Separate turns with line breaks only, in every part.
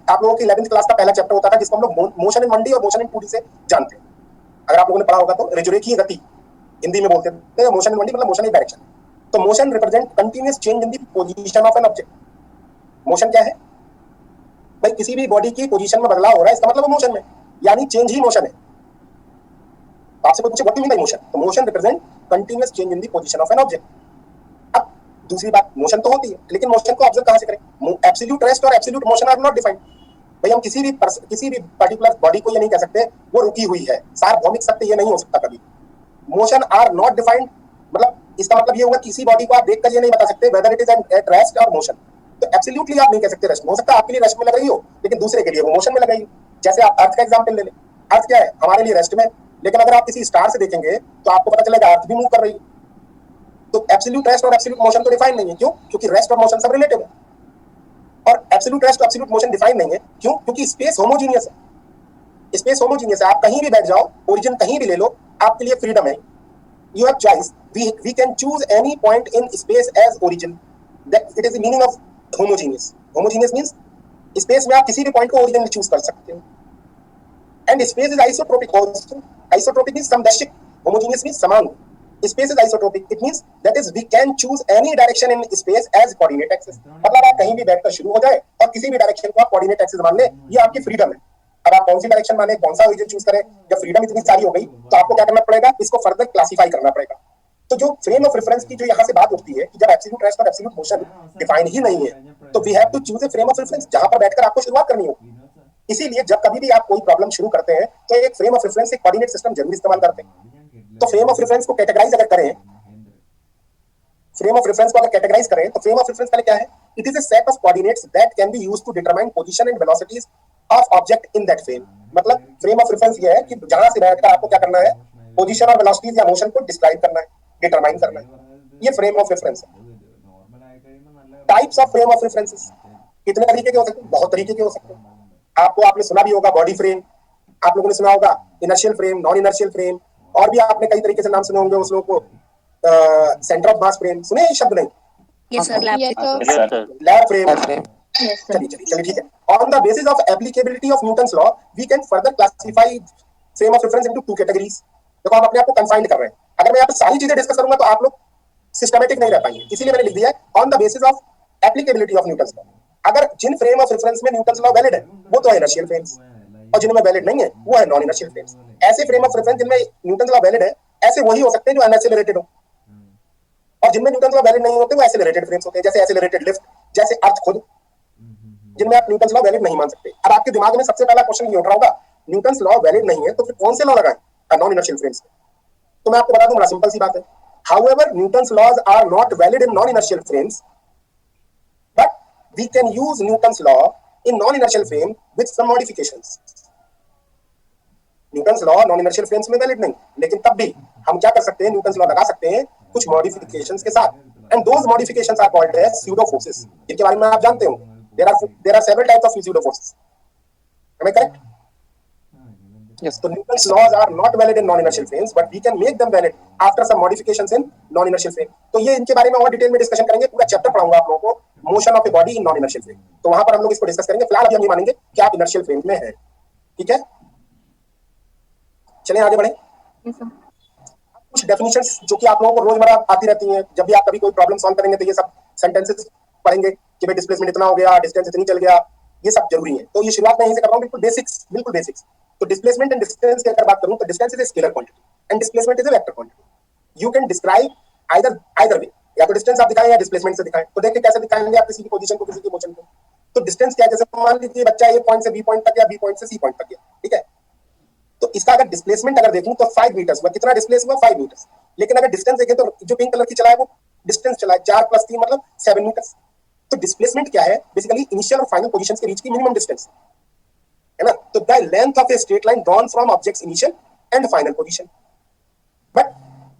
आप लोगों की 11th क्लास का पहला चैप्टर होता था जिसको हम लोग मोशन इन 1D और मोशन इन 2D से जानते हैं। अगर आप लोगों ने पढ़ा होगा तो रेजुरेखीय गति हिंदी में बोलते थे, मोशन इन 1D मतलब मोशन इन डायरेक्शन। तो motion represent continuous change in the position of an object. Motion क्या है भाई? किसी भी बॉडी की पोजीशन में बदलाव हो रहा है, इसका मतलब वो मोशन में, यानी चेंज ही मोशन है। आपसे कोई पूछे what do you mean by motion, तो motion represent continuous change in the position of an object. अब दूसरी बात, मोशन तो होती है लेकिन मोशन को ऑब्जर्व कहां से करें? एब्सोल्यूट रेस्ट और absolute motion are not defined. भाई हम किसी भी पर्टिकुलर बॉडी को ये नहीं कह सकते वो रुकी हुई है, सार्वभौमिक सत्य ये नहीं हो सकता कभी। मोशन आर नॉट डिफाइंड, मतलब इसका मतलब ये होगा किसी बॉडी को आप देखकर ये नहीं बता सकते whether it is at rest और मोशन। तो एब्सोल्युटली आप नहीं कह सकते रेस्ट में, हो सकता है आपके लिए रेस्ट में लग रही हो लेकिन दूसरे के लिए वो मोशन में लग रही हो। जैसे आप अर्थ का एग्जांपल ले लें, अर्थ क्या है? हमारे लिए रेस्ट में, लेकिन अगर आप किसी स्टार से देखेंगे तो आपको पता चलेगा अर्थ भी मूव कर रही है। तो एब्सोल्यूट रेस्ट और एब्सोल्यूट मोशन तो डिफाइन नहीं है। क्यों? क्योंकि रेस्ट और मोशन सब रिलेटिव है। और एब्सोल्यूट रेस्ट और एब्सोल्यूट मोशन डिफाइन नहीं है। क्यों? क्योंकि स्पेस होमोजीनियस है। स्पेस होमोजीनियस है, आप कहीं भी बैठ जाओ, ओरिजिन कहीं भी ले लो, आपके लिए फ्रीडम है। You have choice. We can choose any point in space as origin. That it is the meaning of homogeneous. Homogeneous means space में आप किसी भी point को origin choose कर सकते हो. And space is isotropic also. Isotropic means समदैशिक. Homogeneous means समान. Space is isotropic. It means that is we can choose any direction in space as coordinate axis. मतलब आप कहीं भी बैठकर शुरू हो जाए और किसी भी डायरेक्शन को आप coordinate axis मान ले, ये आपकी फ्रीडम है। अब आप कौन सी डायरेक्शन माने, कौन सा ओरिजिन चूज करें, जब फ्रीडम इतनी सारी हो गई तो आपको क्या करना पड़ेगा? इसको फर्दर क्लासिफाई करना पड़ेगा। तो जो फ्रेम ऑफ रेफरेंस की जो यहाँ से बात उठती है कि जब एब्सोल्यूट रेस्ट और एब्सोल्यूट मोशन डिफाइन ही नहीं है तो we have to choose a frame of reference जहां पर बैठकर आपको शुरुआत करनी होगी। इसीलिए जब कभी भी आप कोई प्रॉब्लम शुरू करते हैं तो एक फ्रेम ऑफ रेफरेंस, एक कोऑर्डिनेट सिस्टम जरूर इस्तेमाल करते हैं। तो फ्रेम ऑफ रेफरेंस को कैटेगराइज अगर करें, फ्रेम ऑफ रेफरेंस को अगर कैटेगराइज करें तो फ्रेम ऑफ रेफरेंस पहले क्या है? It is a set of coordinates that can be used to determine position and velocities of object in that frame. मतलब फ्रेम ऑफ रेफरेंस ये है कि जहां से बैठकर आपको क्या करना है? पोजीशन और वेलोसिटीज या मोशन को डिस्क्राइब करना है, डिटरमाइन करना है। ये फ्रेम ऑफ रेफरेंस है। Types of frame of references कितने तरीके के हो सकते हैं? बहुत तरीके के हो सकते हैं। आपने सुना भी होगा बॉडी फ्रेम, आप लोगों ने सुना होगा inertial frame, non inertial frame, और भी आपने कई तरीके से नाम सुने होंगे उस लोगों को। सेंटर ऑफ मास फ्रेम सुने ये शब्द? नहीं?
Yes sir,
lab frame. चलिए ठीक है। On the basis of applicability of Newton's law we can further classify frame of reference into 2 categories. देखो हम अपने आप को कंफाइंड कर रहे हैं। अगर मैं यहाँ पे सारी चीजें डिस्कस करूंगा तो आप लोग सिस्टमैटिक नहीं रह पाएंगे, इसीलिए मैंने लिख दिया है on the basis of applicability of Newton's law. अगर जिन फ्रेम ऑफ रेफरेंस में न्यूटन्स लॉ वैलिड है वो तो है इनर्शियल फ्रेम्स, और जिनमें वैलिड नहीं है वो है नॉन इनर्शियल फ्रेम्स। ऐसे फ्रेम ऑफ रेफरेंस जिनमें न्यूटन्स लॉ वैलिड है ऐसे वही हो सकते हैं जो अनएक्सेलरेटेड हो, और जिनमें न्यूटन्स लॉ वैलिड नहीं होते वो एक्सेलरेटेड फ्रेम्स होते हैं, जैसे एक्सेलरेटेड लिफ्ट, जैसे अर्थ खुद, जिनमें आप न्यूटन्स लॉ वैलिड नहीं मान सकते। अब आपके दिमाग में सबसे पहला क्वेश्चन ये उठ रहा होगा, न्यूटन्स लॉ वैलिड नहीं है तो फिर कौन से लॉ लगाएं? Non inertial frames. तो मैं आपको बता दूं, बड़ा सिंपल सी बात है। However Newton's laws are not valid in non inertial frames, but we can use Newton's law in non inertial frame with some modifications. Newton's law non inertial frames में वैलिड नहीं, लेकिन तब भी हम क्या कर सकते हैं? न्यूटन्स लॉ लगा सकते हैं कुछ मॉडिफिकेशंस के साथ, and those modifications are called as pseudo forces. इनके बारे में आप जानते हो, there are several types of pseudo forces. Am I correct? Yes. So Newton's laws are not valid in non-inertial frames, but we can make them valid after some modifications in non-inertial frame. तो ये इनके बारे में और detail में discussion करेंगे। पूरा chapter पढ़ाऊंगा आप लोगों को, motion of a body in non inertial frame. तो वहां पर हम लोग इसको डिस्कस करेंगे। फिलहाल अभी हम ये मानेंगे कि आप इनर्शियल फ्रेम में हैं। ठीक है, चलें आगे बढ़े। कुछ डेफिनेशंस जो कि आप लोगों को रोजमर्रा आती रहती हैं, जब भी आप कभी कोई प्रॉब्लम सॉल्व करेंगे तो ये सब सेंटेंसेस पढ़ेंगे कि भाई डिस्प्लेसमेंट इतना हो गया, डिस्टेंस इतनी चल गया, ये सब जरूरी है। तो ये शुरुआत मैं यहीं से कर रहा हूँ, बिल्कुल बेसिक्स। तो डिस्प्लेसमेंट एंड डिस्टेंस की अगर बात करूं तो distance is a scalar quantity and displacement is a vector quantity. You can describe either way, या तो डिस्टेंस आप दिखाएं या डिस्प्लेसमेंट से दिखाएं। तो देखिए कैसे दिखाएंगे आप किसी की पोजीशन को, किसी की मोशन को। तो डिस्टेंस क्या है? जैसे मान लीजिए बच्चा ए पॉइंट से बी पॉइंट तक या बी पॉइंट से सी पॉइंट तक गया, ठीक है, तो इसका अगर डिस्प्लेसमेंट अगर देखूं तो 5 मीटर्स हुआ। कितना डिस्प्लेस हुआ? 5 मीटर्स। लेकिन अगर डिस्टेंस देखें तो जो पिंक कलर की चला है वो डिस्टेंस चला है 4 + 3 मतलब 7 मीटर्स। तो डिस्प्लेसमेंट क्या है? बेसिकली इनिशियल और फाइनल पोजीशंस के बीच की मिनिमम डिस्टेंस है ना। तो the length of a straight line drawn from objects initial and final position. But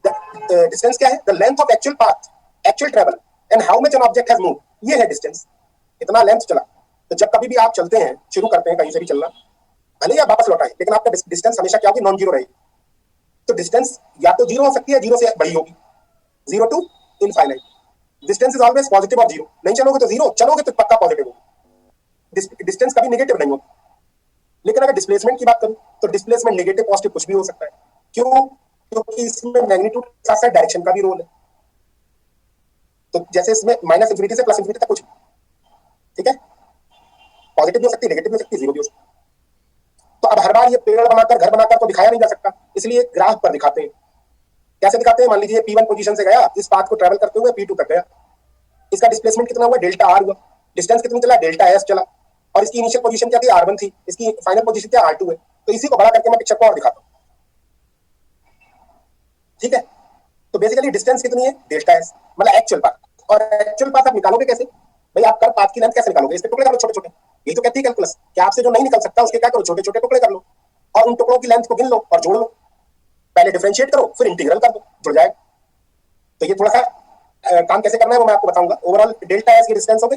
the distance क्या है? The length of actual path, actual travel and how much an object has moved, ये है distance. इतना length चला। तो जब कभी भी आप चलते हैं, शुरू करते हैं कहीं से भी चलना, भले ही आप वापस लौटाएं, लेकिन आपका डिस्टेंस हमेशा क्या होगी? नॉन जीरो रहेगी। तो डिस्टेंस या तो जीरो हो सकती है, जीरो से बड़ी होगी, 0 to infinite. Distance is always positive और जीरो। नहीं चलोगे तो जीरो, चलोगे तो पक्का पॉजिटिव होगी। डिस्टेंस कभी नेगेटिव नहीं होता। लेकिन अगर डिस्प्लेसमेंट की बात करूं तो डिस्प्लेसमेंट नेगेटिव पॉजिटिव कुछ भी हो सकता है। क्यों? क्योंकि इसमें मैग्नीट्यूड के साथ साथ डायरेक्शन का भी रोल है। तो जैसे इसमें माइनस इंफिनिटी से प्लस इंफिनिटी तक कुछ, ठीक है, पॉजिटिव भी हो सकती है, नेगेटिव भी हो सकती है, जीरो भी हो सकती है। तो अब हर बार ये पेड़ बनाकर घर बनाकर तो दिखाया नहीं जा सकता, इसलिए ग्राफ पर दिखाते हैं। कैसे दिखाते हैं? मान लीजिए P1 पोजीशन से गया, इस पाथ को ट्रेवल करते हुए P2 तक गया, इसका डिस्प्लेसमेंट कितना हुआ? डेल्टा आर हुआ। डिस्टेंस कितनी चला? डेल्टा एस चला। और इसकी इनिशियल पोजीशन क्या थी? R1 थी। इसकी फाइनल पोजीशन क्या? R2 है। तो इसी को बड़ा करके मैं पिक्चर को और दिखाता हूँ, ठीक है। तो बेसिकली डिस्टेंस कितनी है? डेल्टा एस, मतलब एक्चुअल पाथ। और एक्चुअल पाथ आप निकालोगे कैसे भाई? आप कर पाथ की लेंथ कैसे निकालोगे? इसके टुकड़े करो छोटे छोटे। यही तो कहती है कैलकुलस कि आपसे जो नहीं निकल सकता उसके क्या करो? छोटे छोटे टुकड़े कर लो और उन टुकड़ों की लेंथ को गिन लो और जोड़ लो। पहले डिफरेंशिएट करो, फिर इंटीग्रल कर दो, जुड़ जाएगा। तो ये थोड़ा सा काम कैसे करना है वो मैं आपको बताऊंगा। ओवरऑल डेल्टा एस की डिस्टेंस हो गई,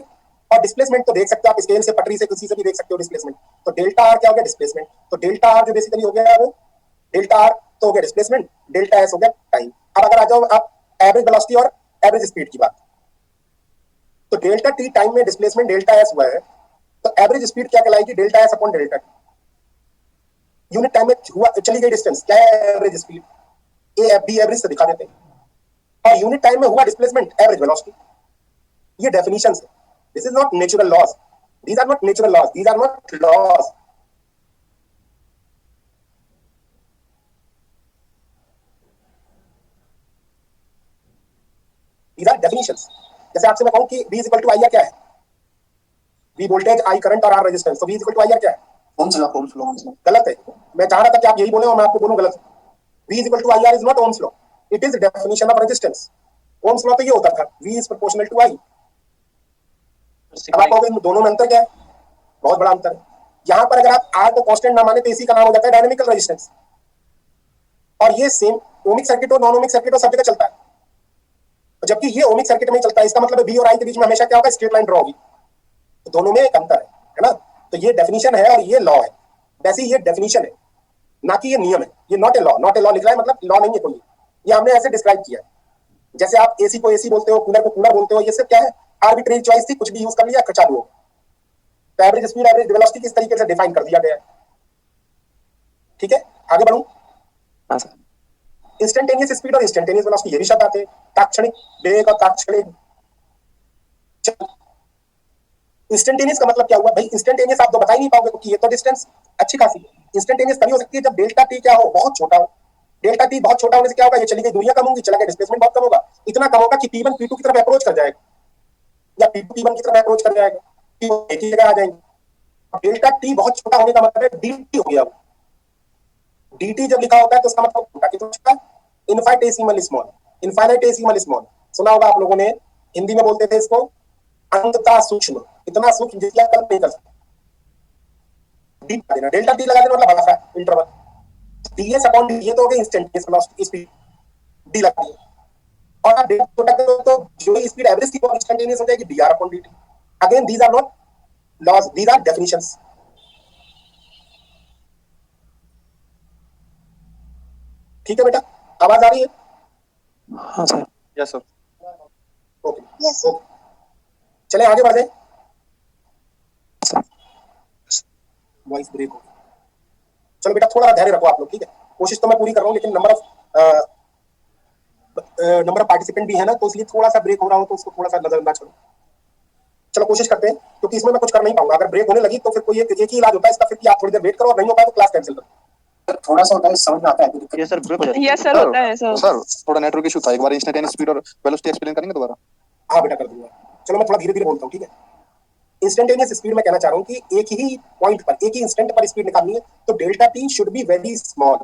और डिस्प्लेसमेंट तो देख सकते हो आप, स्केल से, पटरी से, किसी से भी देख सकते हो डिस्प्लेसमेंट। तो डेल्टा आर क्या हो गया? डिस्प्लेसमेंट। तो डेल्टा आर जो बेसिकली हो गया वो डेल्टा आर तो हो गया डिस्प्लेसमेंट, डेल्टा एस हो गया टाइम। अब अगर आ जाओ आप एवरेज वेलोसिटी और एवरेज स्पीड की बात, तो डेल्टा टी टाइम में डिस्प्लेसमेंट डेल्टा एस हुआ है, तो एवरेज स्पीड क्या कहलाएगी? Delta S upon delta T. Unit time में हुआ चली गई डिस्टेंस क्या है? Average speed. A F B average से दिखा देते हैं। और यूनिट टाइम में हुआ डिस्प्लेसमेंट एवरेज वेलोसिटी। ये डेफिनेशन है। This is not natural laws, these are not natural laws, these are not laws. These are definitions. जैसे आपसे मैं कहूं कि V equal to I R क्या है? V वोल्टेज, I करंट और R रेजिस्टेंस। तो V equal to I R क्या है? Ohm's law. ओम्स लॉ गलत है। मैं चाह रहा था कि आप यही बोले और मैं आपको बोलूं गलत। V equal to I R is not Ohm's law, it is definition of resistance. Ohm's law तो ये होता था V is proportional to I। अब आप कहोगे दोनों में अंतर क्या है? बहुत बड़ा अंतर है। यहां पर अगर आप R को कांस्टेंट ना माने तो इसी का नाम हो जाता है डायनामिकल रेजिस्टेंस। और ये सेम ओमिक सर्किट और नॉन ओमिक सर्किट और सब जगह चलता है। जबकि ये ओमिक सर्किट में ही चलता है, इसका मतलब V और I के बीच में हमेशा क्या होगा? स्ट्रेट लाइन ड्रॉ होगी। तो दोनों में एक अंतर है ना? तो ये डेफिनेशन है और ये लॉ है। वैसे ये डेफिनेशन है, ना कि ये नियम है। ये not a law, not a law लिख रहा है मतलब लॉ नहीं है कोई। ये हमने ऐसे डिस्क्राइब किया है। जैसे आप एसी को एसी बोलते हो, कूलर को कूलर बोलते हो, ये सब क्या है? आर्बिट्रेरी चॉइस थी, कुछ भी यूज कर लिया, चालू हो। तो एवरेज स्पीड, एवरेज वेलोसिटी किस तरीके से डिफाइन कर दिया गया है, ठीक है। आगे बढ़ूं। हाँ सर। इंस्टेंटेनियस स्पीड और इंस्टेंटेनियस वेलोसिटी, ये भी शब्द आते हैं। तात्क्षणिक वेग और तात्क्षणिक। इंस्टेंटेनियस का मतलब क्या हुआ भाई? इंस्टेंटेनियस आप तो बता ही नहीं पाओगे क्योंकि ये तो डिस्टेंस अच्छी खासी है। इंस्टेंटेनियस तभी हो सकती है जब डेल्टा टी क्या हो? बहुत छोटा हो। डेल्टा टी बहुत छोटा होने से क्या होगा? ये चली गई दूरियां कम होंगी, चला गया डिस्प्लेसमेंट बहुत कम होगा। इतना कम होगा कि P1 P2 की तरफ अप्रोच कर जाएगा, या P2 P1 की तरफ अप्रोच कर जाएगा, P1 एक ही जगह आ जाएंगे। डेल्टा टी बहुत छोटा होने का मतलब है dt हो गया। dt जब लिखा होता है तो उसका मतलब होता है कितना? इनफाइनेटेसिमल स्मॉल। इनफाइनेटेसिमल स्मॉल सुना होगा आप लोगों ने, हिंदी में बोलते थे इसको अंततः सूक्ष्म, इतना सूक्ष्म जिसकी आप कल्पना नहीं कर सकते। डी लगा देना, डेल्टा टी लगा देना मतलब बड़ा सा इंटरवल। ds अपॉन dt, ये तो हो गया इंस्टेंटेनियस वेलोसिटी स्पीड, डी लगा दिया। और आप डेल्टा छोटा करो तो जो स्पीड एवरेज की वो इंस्टेंटेनियस हो जाएगी dr upon dt। Again these are not laws, these are definitions. ठीक है बेटा, आवाज आ रही है? हाँ sir.
Yes sir.
Okay yes sir. चले आगे बढ़े। वॉइस ब्रेक हो गई। चलो बेटा थोड़ा धैर्य रखो आप लोग, ठीक है। कोशिश तो मैं पूरी कर रहा हूँ, लेकिन नंबर ऑफ पार्टिसिपेंट भी है ना, तो इसलिए थोड़ा सा ब्रेक हो रहा हो तो उसको थोड़ा सा नजरअंदाज करो। चलो कोशिश करते हैं, क्योंकि इसमें मैं कुछ कर नहीं पाऊंगा। अगर ब्रेक होने लगी तो फिर कोई एक ही इलाज होता है इसका, फिर कि आप थोड़ी देर वेट करो और नहीं हो पाए तो क्लास कैंसिल करो। थोड़ा सा होता है, समझ में आता है।
ये सर ब्रेक हो जाता है।
यस सर, होता है सर।
सर थोड़ा नेटवर्क इशू था, एक बार इंस्टेंटेनियस स्पीड और वेलोसिटी एक्सप्लेन करेंगे दोबारा?
हाँ बेटा कर दूंगा। चलो मैं थोड़ा धीरे धीरे बोलता हूँ, ठीक है। इंस्टेंटेनियस स्पीड में कहना चाह रहा हूँ कि एक ही पॉइंट पर, एक ही इंस्टेंट पर स्पीड निकालनी है, तो delta T should be very small.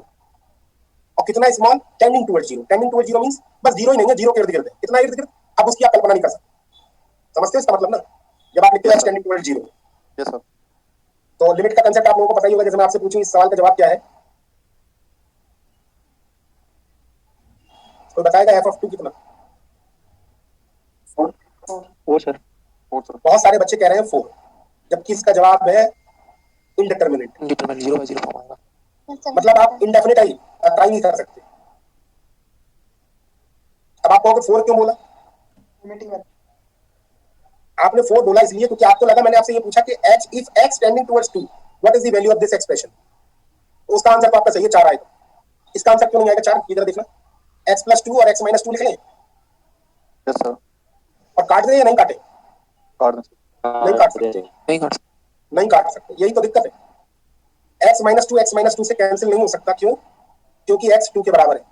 और कितना small? Tending towards zero. Tending towards zero means बस जीरो ही नहीं है, जीरो के इर्द गिर्द है। कितना इर्द गिर्द? अब उसकी आप कल्पना नहीं कर सकते। समझते हो इसका मतलब ना? जब आप लिखते हो tending towards zero,
yes sir,
तो लिमिट का कांसेप्ट आप लोगों को पता ही होगा। जैसे मैं आपसे पूछूं इस सवाल का जवाब क्या है, कोई बताएगा एफ ऑफ 2 कितना?
4 सर। 4 सर।
बहुत सारे बच्चे कह रहे हैं 4, जबकि इसका जवाब है इंडिटरमिनेट।
इंडिटरमिनेट 0/0 फॉर्म आएगा।
मतलब आप इंडेफिनिट आई ट्राई नहीं कर सकते। अब आप कहोगे 4 क्यों बोला? आपने 4 बोला इसलिए क्योंकि आपको लगा मैंने आपसे ये पूछा कि h if x tending towards 2 what is the value of this expression. उसका आंसर तो आपका सही है 4 आएगा। इसका आंसर क्यों नहीं आएगा 4? इधर देखना, x + 2 और x - 2 लिख लें
यस सर,
और काट दें या नहीं काटे?
काट दें।
नहीं काट सकते, नहीं काट सकते, यही तो दिक्कत है। x - 2 x - 2 से कैंसिल नहीं हो सकता। क्यों? क्योंकि x 2 के बराबर है।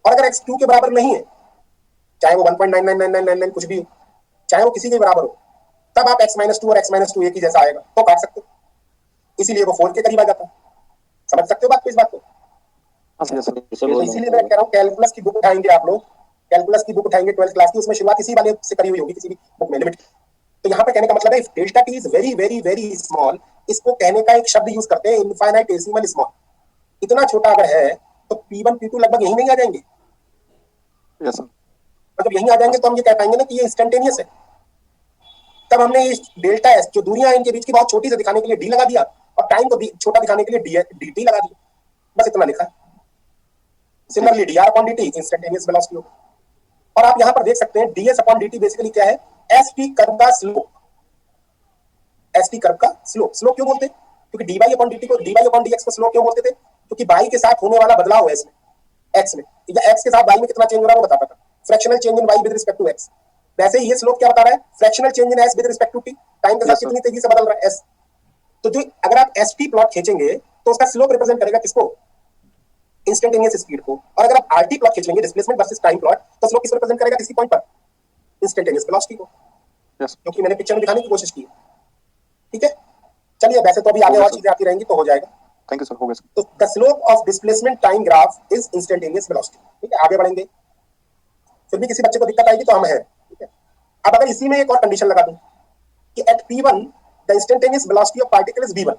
और अगर x 2 के बराबर नहीं है, चाहे वो 1.999999 कुछ भी हो, चाहे वो किसी के बराबर हो, तब आप x - 2 और x - 2 एक ही जैसा आएगा तो काट सकते हो। इसीलिए वो 4 के करीब आ जाता है। समझ सकते हो बात को, इस बात को? तो इसीलिए मैं कह रहा हूँ कैलकुलस की बुक उठाएंगे आप लोग, कैलकुलस की बुक उठाएंगे 12th क्लास की, उसमें शुरुआत इसी वाले से करी हुई होगी किसी भी बुक में, लिमिट। तो यहाँ पे कहने का मतलब है if delta T is very very very small, इसको कहने का एक शब्द यूज करते हैं इनफाइनाइटेसिमल स्मॉल। इतना छोटा अगर है तो P1 P2 लगभग यही नहीं आ जाएंगे।
यस सर,
मतलब यही आ जाएंगे तो हम ये कह पाएंगे ना कि ये इंस्टेंटेनियस है। तब हमने इस डेल्टा एस जो दूरियां इनके बीच की बहुत छोटी से दिखाने के लिए डी लगा दिया और टाइम को छोटा दिखाने के लिए डी टी लगा दिया, बस इतना लिखा। Similarly D R upon D T instantaneous velocity होगा। और आप यहाँ पर देख सकते हैं ds अपॉन dt बेसिकली क्या है? एस टी कर्व का स्लोप। एस टी कर्व का स्लोप। स्लोप क्यों बोलते हैं? क्योंकि dy अपॉन dt को dy अपॉन dx को स्लोप क्यों बोलते थे? क्योंकि y के साथ होने वाला बदलाव है इसमें, x में, या x के साथ y में कितना चेंज हो रहा है वो बताता था। Fractional change in y with respect to x। वैसे ही ये स्लोप क्या बता रहा है? Fractional change in s with respect to t। Time के साथ
Yes, sir.
कितनी तेजी से बदल रहा है s। तो जो अगर आप एस टी प्लॉट खींचेंगे तो उसका स्लोप रिप्रेजेंट करेगा किसको? इंस्टेंटेनियस स्पीड को। और अगर आप आरटी प्लॉट खींचेंगे, डिस्प्लेसमेंट वर्सेस टाइम प्लॉट, तो स्लोप किसको रिप्रेजेंट करेगा किसी पॉइंट पर? इंस्टेंटेनियस वेलोसिटी को।
यस
क्योंकि मैंने पिक्चर में दिखाने की कोशिश की। ठीक है, चलिए वैसे तो अभी आगे
Okay,
और
sir.
चीजें आती रहेंगी तो हो जाएगा।
थैंक यू सर, हो गया सर।
तो the slope of displacement time graph is instantaneous velocity. ठीक है, आगे बढ़ेंगे। फिर भी किसी बच्चे को दिक्कत आएगी तो हम हैं। ठीक है, अब अगर इसी में एक और कंडीशन लगा दूं कि at P1 the instantaneous velocity of particle is V1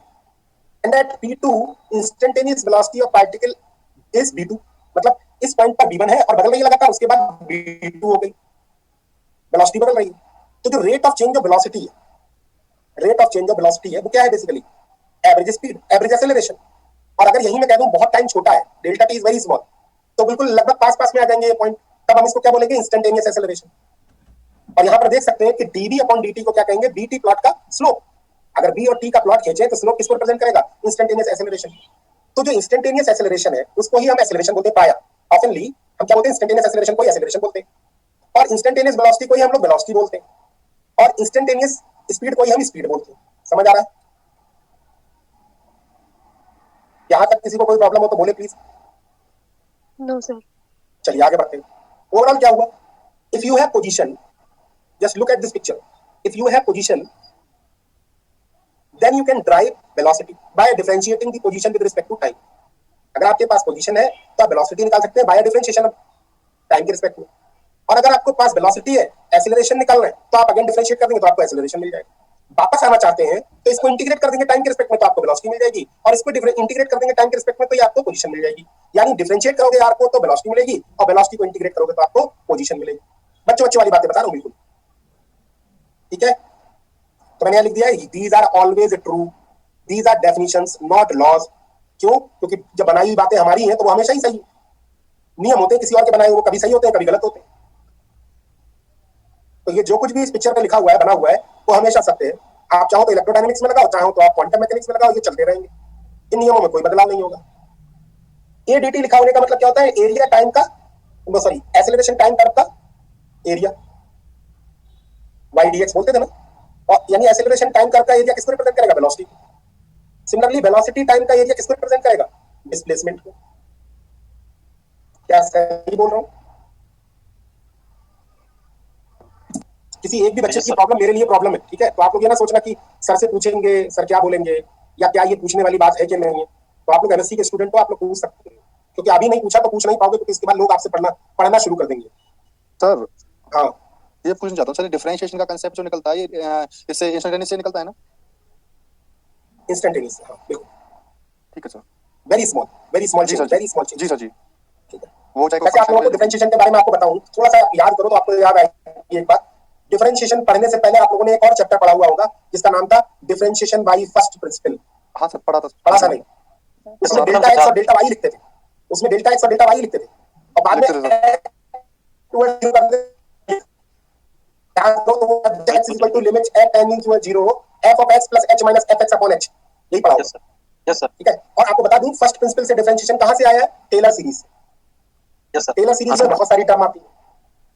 and at P2 instantaneous velocity of particle is V2। मतलब इस पॉइंट पर V1 है और बदल रही है लगातार, उसके बाद V2 हो गई, वेलोसिटी बदल रही है। तो जो rate of change of velocity है, rate of change of velocity है वो क्या है? Basically average speed, average acceleration. और अगर यही मैं कह दूं बहुत टाइम छोटा है, delta T is very small, तो बिल्कुल लगभग पास पास में आ जाएंगे ये पॉइंट, तब हम इसको क्या बोलेंगे? Instantaneous acceleration. और यहां पर देख सकते हैं कि डीवी अपॉन dt को क्या कहेंगे? बीटी प्लॉट का स्लोप। अगर बी और टी का प्लॉट खींचे तो स्लोप किसको रिप्रेजेंट करेगा? Instantaneous acceleration. तो जो इंस्टेंटेनियस एक्सेलरेशन है उसको ही हम एक्सेलरेशन बोलते हैं पाया। ऑफनली हम क्या बोलते हैं? इंस्टेंटेनियस एक्सेलरेशन को एक्सेलरेशन बोलते हैं। और इंस्टेंटेनियस वेलोसिटी को ही हम लोग वेलोसिटी बोलते हैं। और इंस्टेंटेनियस स्पीड को ही हम स्पीड बोलते हैं। समझ आ रहा है? यहां तक किसी को कोई प्रॉब्लम हो तो बोले प्लीज।
No sir.
चलिए आगे बढ़ते हैं। ओवरऑल क्या हुआ? If you have position, just look at this picture, if you have position then you can drive velocity by differentiating the position with respect to time। अगर आपके पास पोजीशन है तो आप वेलोसिटी निकाल सकते हैं बाय डिफरेंशिएशन ऑफ टाइम के respect में। और अगर आपके पास वेलोसिटी है, एक्सीलरेशन निकाल रहे हैं, तो आप अगेन डिफरेंशिएट कर देंगे तो आपको एक्सीलरेशन मिल जाएगा। वापस आना चाहते हैं तो इसको इंटीग्रेट कर देंगे टाइम के रिस्पेक्ट में तो आपको वेलोसिटी मिल जाएगी, और इसको इंटीग्रेट कर देंगे टाइम के रिस्पेक्ट में तो ये आपको पोजीशन मिल जाएगी। यानी डिफरेंशिएट करोगे आर को तो वेलोसिटी मिलेगी, और वेलोसिटी को इंटीग्रेट करोगे तो आपको पोजीशन मिलेगी। बच्चों बच्चों वाली बातें बता रहा हूँ बिल्कुल। ठीक है, तो मैंने यहाँ लिख दिया है these are always true, these are definitions not laws. क्यों? क्योंकि जब बनाई हुई बातें हमारी हैं तो वो हमेशा ही सही। नियम होते हैं किसी और के बनाए, वो कभी सही होते हैं कभी गलत होते हैं। तो ये जो कुछ भी इस पिक्चर में लिखा हुआ है, बना हुआ है, वो हमेशा सत्य है। आप चाहो तो इलेक्ट्रोडायनेमिक्स में लगाओ, चाहो तो आप क्वांटम मैकेनिक्स में लगाओ, ये चलते रहेंगे। इन नियमों में कोई बदलाव नहीं होगा। एडीटी लिखा होने का मतलब क्या होता है? एरिया टाइम का, सॉरी एक्सेलरेशन टाइम कर्व का एरिया, वाई डी एक्स बोलते थे ना। और यानी एक्सेलरेशन टाइम कर्व का एरिया किसको रिप्रेजेंट करेगा? वेलोसिटी। सिमिलरली वेलोसिटी टाइम का एरिया किसको रिप्रेजेंट करेगा? डिस्प्लेसमेंट को। क्या सही बोल रहा हूं? किसी एक भी बच्चे की प्रॉब्लम मेरे लिए प्रॉब्लम है। ठीक है, तो आप लोग ये ना सोचना कि सर से पूछेंगे सर क्या बोलेंगे, या क्या ये पूछने वाली बात है कि नहीं है। तो आप लोग एमएससी के स्टूडेंट हो, आप लोग पूछ सकते हैं, क्योंकि अभी नहीं पूछा तो पूछ नहीं पाओगे, क्योंकि इसके बाद लोग आपसे पढ़ना शुरू कर देंगे।
सर
हाँ,
ये पूछना चाहता हूँ सर, डिफरेंशिएशन का कांसेप्ट जो निकलता है ये इससे इंस्टेंटेनियस से निकलता है ना?
इंस्टेंटेनियस। हाँ बिल्कुल,
ठीक है सर।
वेरी स्मॉल
जी सर,
वेरी स्मॉल चेंज।
जी सर जी।
ठीक है,
वो चाहे
वैसे आप लोगों को डिफरेंशिएशन के बारे में आपको बताऊं, थोड़ा सा याद करो तो आपको याद आएगी एक बात। डिफरेंशिएशन पढ़ने से पहले आप लोगों ने एक और चैप्टर पढ़ा हुआ होगा जिसका नाम था डिफरेंशिएशन बाय फर्स्ट प्रिंसिपल।
हाँ सर, पढ़ा
था नहीं? उसमें डेल्टा एक्स और डेल्टा वाई लिखते थे, उसमें डेल्टा एक्स और डेल्टा वाई लिखते थे, और बाद में याद हो तो x equal to limit f tending to 0 f of x plus h minus fx upon h, यही पढ़ा होगा।
Yes sir.
ठीक है, और आपको बता दूं फर्स्ट प्रिंसिपल से डिफरेंशिएशन कहां से आया है? टेलर सीरीज से।
Yes sir.
टेलर सीरीज में बहुत सारी टर्म आती है,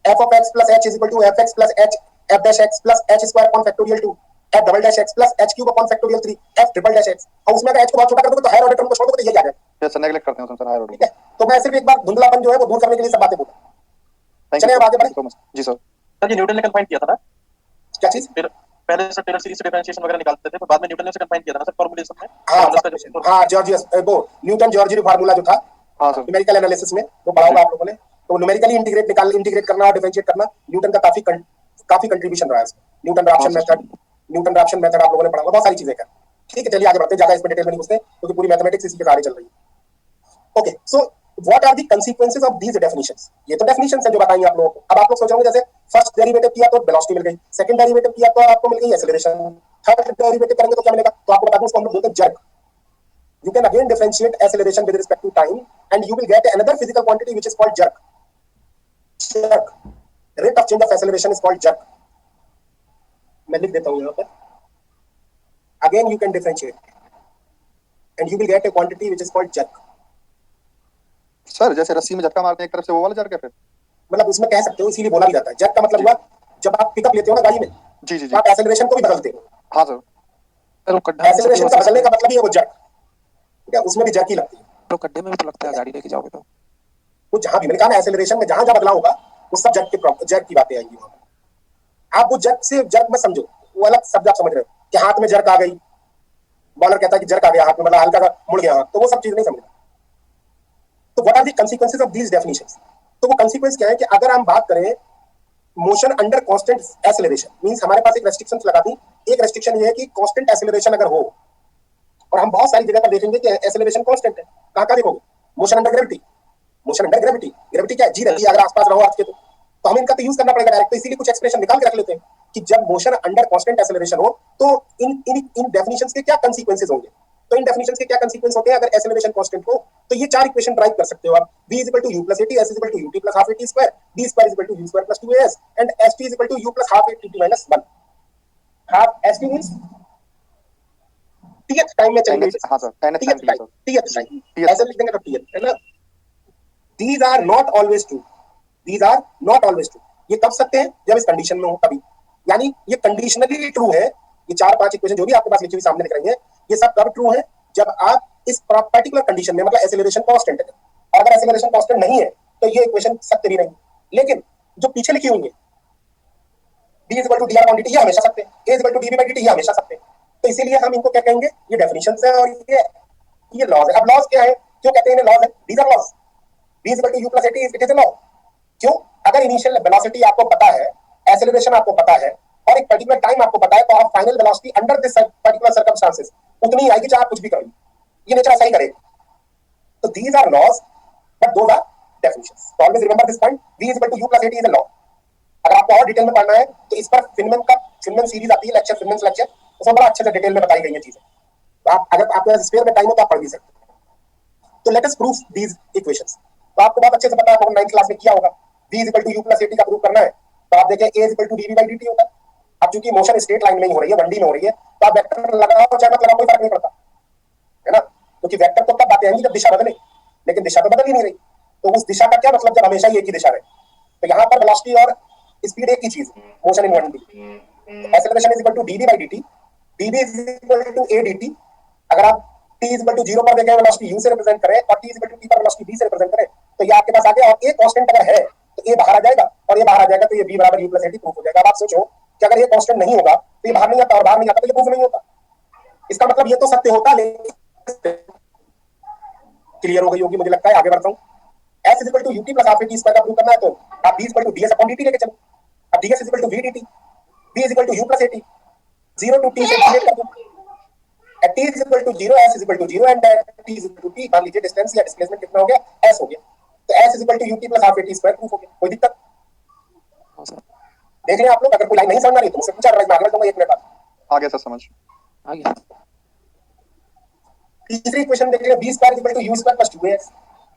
f of x plus h is equal to fx plus h f dash x plus h square upon factorial 2 f double dash x plus h cube upon factorial 3 f triple dash x, और उसमें अगर h को बहुत छोटा कर दोगे तो higher order term को छोड़ दोगे तो ये आ जाएगा।
यस सर, नेगलेक्ट करते हैं सर हायर
ठीक है, तो मैं सिर्फ एक बार धुंधलापन जो है वो दूर करने के लिए सब बातें बोलता हूं। चलिए अब आगे बढ़े।
जी सर। सर ये न्यूटन ने कंफाइन किया था ना
क्या चीज?
पहले सर टेलर सीरीज से डिफरेंशिएशन वगैरह निकालते थे, पर बाद में न्यूटन ने उसे कंफाइन किया था ना सर फॉर्मूलेशन में।
हाँ जॉर्जियस वो न्यूटन जॉर्जी फार्मूला जो था
हाँ सर,
न्यूमेरिकल एनालिसिस में वो पढ़ा होगा आप लोगों ने, तो न्यूमेरिकली इंटीग्रेट करना और डिफरेंशिएट करना न्यूटन का काफी कंट्रीब्यूशन रहा है इसमें। न्यूटन रैप्शन मेथड आप लोगों ने पढ़ा होगा, बहुत सारी चीजें कर। ठीक है, चलिए आगे बढ़ते हैं, ज्यादा इसमें डिटेल में नहीं घुसते क्योंकि पूरी मैथमेटिक्स इसी के सहारे चल रही है। Okay, so what are the consequences of these definitions? ये तो डेफिनिशंस है जो बताएंगे आप लोगों को। अब आप लोग सोच रहे होंगे जैसे फर्स्ट डेरिवेटिव किया तो वेलोसिटी मिल गई, सेकंड डेरिवेटिव किया तो आपको मिल गई एक्सेलरेशन, थर्ड डेरिवेटिव करेंगे तो क्या मिलेगा? तो आपको बता दूं इसको हम लोग बोलते हैं jerk. You can again differentiate acceleration with respect to time and you will get another physical quantity which is called jerk. Jerk. Rate of change of acceleration is called jerk. मैं लिख देता हूं यहाँ पर. Again you can differentiate and you will get a quantity which is called jerk.
Sir जैसे रस्सी में झटका मारते हैं एक तरफ से वो वाला जर्क है फिर?
मतलब उसमें कह सकते हो, इसीलिए बोला भी जाता है जर्क का मतलब हुआ जब आप पिकअप लेते हो ना गाड़ी में,
जी जी
तो आप एक्सेलरेशन को भी बदलते हो।
हाँ सर।
सर वो गड्ढा
एक्सेलरेशन का बदलने का मतलब ही है वो जर्क। ठीक है, उसमें भी जर्क ही लगती है।
तो गड्ढे में भी तो लगता है गाड़ी लेके जाओगे तो।
वो जहां भी मैंने कहा ना एक्सेलरेशन में जहां जहां बदलाव होगा वो सब जर्क की बातें आएंगी वहां पर। आप वो जर्क से जर्क मत समझो, वो अलग शब्द आप समझ रहे हो कि हाथ में जर्क आ गई, बॉलर कहता है कि जर्क आ गया हाथ में, मतलब हल्का सा मुड़ गया हाथ, तो वो सब चीज नहीं समझना। तो what are the consequences of these definitions? तो वो कंसीक्वेंस क्या है कि अगर हम बात करें motion under constant acceleration, means हमारे पास एक रेस्ट्रिक्शंस लगा दी। एक रेस्ट्रिक्शन ये है कि कांस्टेंट एक्सेलरेशन अगर हो, और हम बहुत सारी जगह पर देखेंगे कि एक्सेलरेशन कांस्टेंट है। कहां कहां देखोगे? Motion under gravity, motion under gravity, gravity क्या है? जी रहती है अगर आसपास रहो अर्थ के, तो हमें इनका तो यूज करना पड़ेगा डायरेक्ट। तो इसीलिए कुछ एक्सप्रेशन निकाल के रख लेते हैं कि जब मोशन अंडर कांस्टेंट एक्सेलरेशन हो तो इन डेफिनेशंस के क्या कंसीक्वेंसेस होंगे। तो इन डेफिनेशंस के क्या कंसीक्वेंस होते हैं अगर एक्सेलरेशन कांस्टेंट हो? तो ये चार इक्वेशन ड्राइव कर सकते हो आप। v = u + at, s = ut + ½ at square, d ² = u ² + 2as and st = u + ½ at t - 1। Half st means tth time में चलेंगे।
हाँ सर,
tth टाइम ऐसे लिख देंगे तो tth है ना। these are not always true, these are not always true। ये कब सत्य है? जब इस कंडीशन में हो तभी, यानी ये कंडीशनली ट्रू है। ये चार पांच इक्वेशन जो भी आपके पास लिखी हुई सामने दिख रही है, ये सब कब ट्रू है? जब आप इस पर्टिकुलर कंडीशन में, मतलब एक्सेलरेशन कांस्टेंट है। और अगर एक्सेलरेशन कांस्टेंट नहीं है तो ये इक्वेशन सत्य भी नहीं। लेकिन जो पीछे लिखी हुई है d = dr क्वांटिटी, ये हमेशा सत्य है। a = dv/dt, ये हमेशा सत्य है। तो इसीलिए हम इनको क्या कहेंगे? ये डेफिनेशंस है और ये लॉज है। अब लॉज क्या है? क्यों कहते हैं इन्हें लॉज है? These are laws. v = u + at, it is a law. क्यों? अगर इनिशियल वेलोसिटी आपको पता है, एक्सेलरेशन आपको पता है और एक पर्टिकुलर टाइम आपको पता है, तो आप final velocity under this particular circumstances उतनी आएगी चाहे आप कुछ भी करो। ये नेचर ऐसा ही करेगा। तो these are laws but those are definitions, so always remember this point। v = u + at is a law। अगर आपको और डिटेल में पढ़ना है तो इस पर फिनमैन सीरीज आती है, फिनमैन लेक्चर, उसमें बड़ा अच्छे से डिटेल में बताई गई है चीजें। तो आप अगर आपके पास स्पेयर में टाइम हो तो आप पढ़ भी सकते हैं। तो let us proof these equations. तो आपको बहुत अच्छे से पता है, आपको 9th क्लास में किया होगा। v = u + at का प्रूफ करना है तो आप देखें a = dv/dt होता है। अब चूंकि मोशन स्ट्रेट लाइन में ही हो रही है, 1D में हो रही है, तो आप वेक्टर लगाओ चाहे मत लगाओ कोई फर्क नहीं पड़ता, है ना। क्योंकि वेक्टर तो तब बातें आएंगी जब दिशा बदले, लेकिन दिशा तो बदल ही नहीं रही। तो उस दिशा का क्या मतलब? जब हमेशा ही एक ही दिशा रहे। तो यहाँ पर वेलोसिटी और स्पीड एक ही चीज, motion in 1D। Acceleration is equal to dv/dt, dv = adt। अगर आप t = 0 पर देखें वेलोसिटी u से रिप्रेजेंट करें और t = t पर वेलोसिटी v से रिप्रेजेंट करें, तो ये आपके पास आ गया। और a कांस्टेंट अगर है तो a बाहर आ जाएगा, और ये बाहर आ जाएगा तो ये v = u + at प्रूफ हो जाएगा। अब आप सोचो कि अगर ये कांस्टेंट नहीं होगा तो ये बाहर नहीं आता, और बाहर नहीं आता तो ये प्रूफ नहीं होता। इसका मतलब ये तो सत्य होता, लेकिन क्लियर हो गई होगी मुझे लगता है। आगे बढ़ता हूं। s = ut + ½ at स्क्वायर का प्रूफ करना है तो आप d = ds/dt लेके चलो। अब ds = vdt, v = u + at, 0 to t से इंटीग्रेट कर दो। at t = 0, s = 0 and t = t, मान लीजिए डिस्टेंस या डिस्प्लेसमेंट कितना हो गया? s हो गया। तो s = ut + ½ at square proof हो गया। कोई दिक्कत?
हाँ सर,
देख लें आप लोग, अगर कोई लाइन नहीं समझ आ रही तो मुझसे पूछा, मैं आगे बढ़ूंगा 1 मिनट बाद।
आ गया सर समझ।
आ गया।
तीसरी इक्वेशन देख लें, b² = u² + 2as।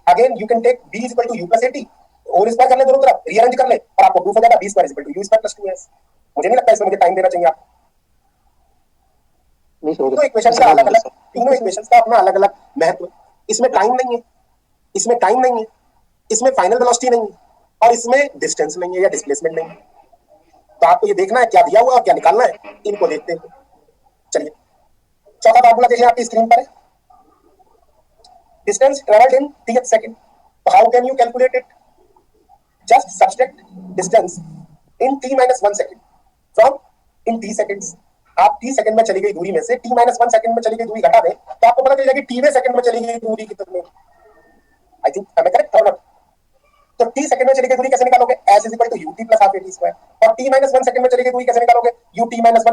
Again you can take b = u + at, whole square कर ले दोनों तरफ, रीअरेंज कर ले और आपको प्रूफ हो जाएगा b² = u² + 2as। मुझे नहीं लगता इसमें मुझे टाइम देना चाहिए आपको।
नहीं सर,
तीनों इक्वेशन का अलग अलग, तीनों इक्वेशंस का अपना अलग अलग महत्व है। इसमें टाइम नहीं है, इसमें टाइम नहीं है, इसमें फाइनल वेलोसिटी नहीं है, और इसमें डिस्टेंस नहीं है या डिस्प्लेसमेंट नहीं है। तो आपको ये देखना है क्या दिया हुआ और क्या निकालना है, इनको देखते हैं। चलिए चौथा फार्मूला देखिए आपकी स्क्रीन पर है, distance travelled in th second. तो how can you calculate it? Just subtract distance in t-1 second from in t seconds. आप t सेकंड में चली गई दूरी में से t-1 सेकंड में चली गई दूरी घटा दें तो आपको पता चल जाएगा t सेकंड में चली गई दूरी कितनी। I think am I correct or not? तो t सेकंड में चली गई दूरी कैसे निकालोगे? s = ut + ½ at square. और t-1 सेकंड में चली गई दूरी कैसे निकालोगे? ut-1 +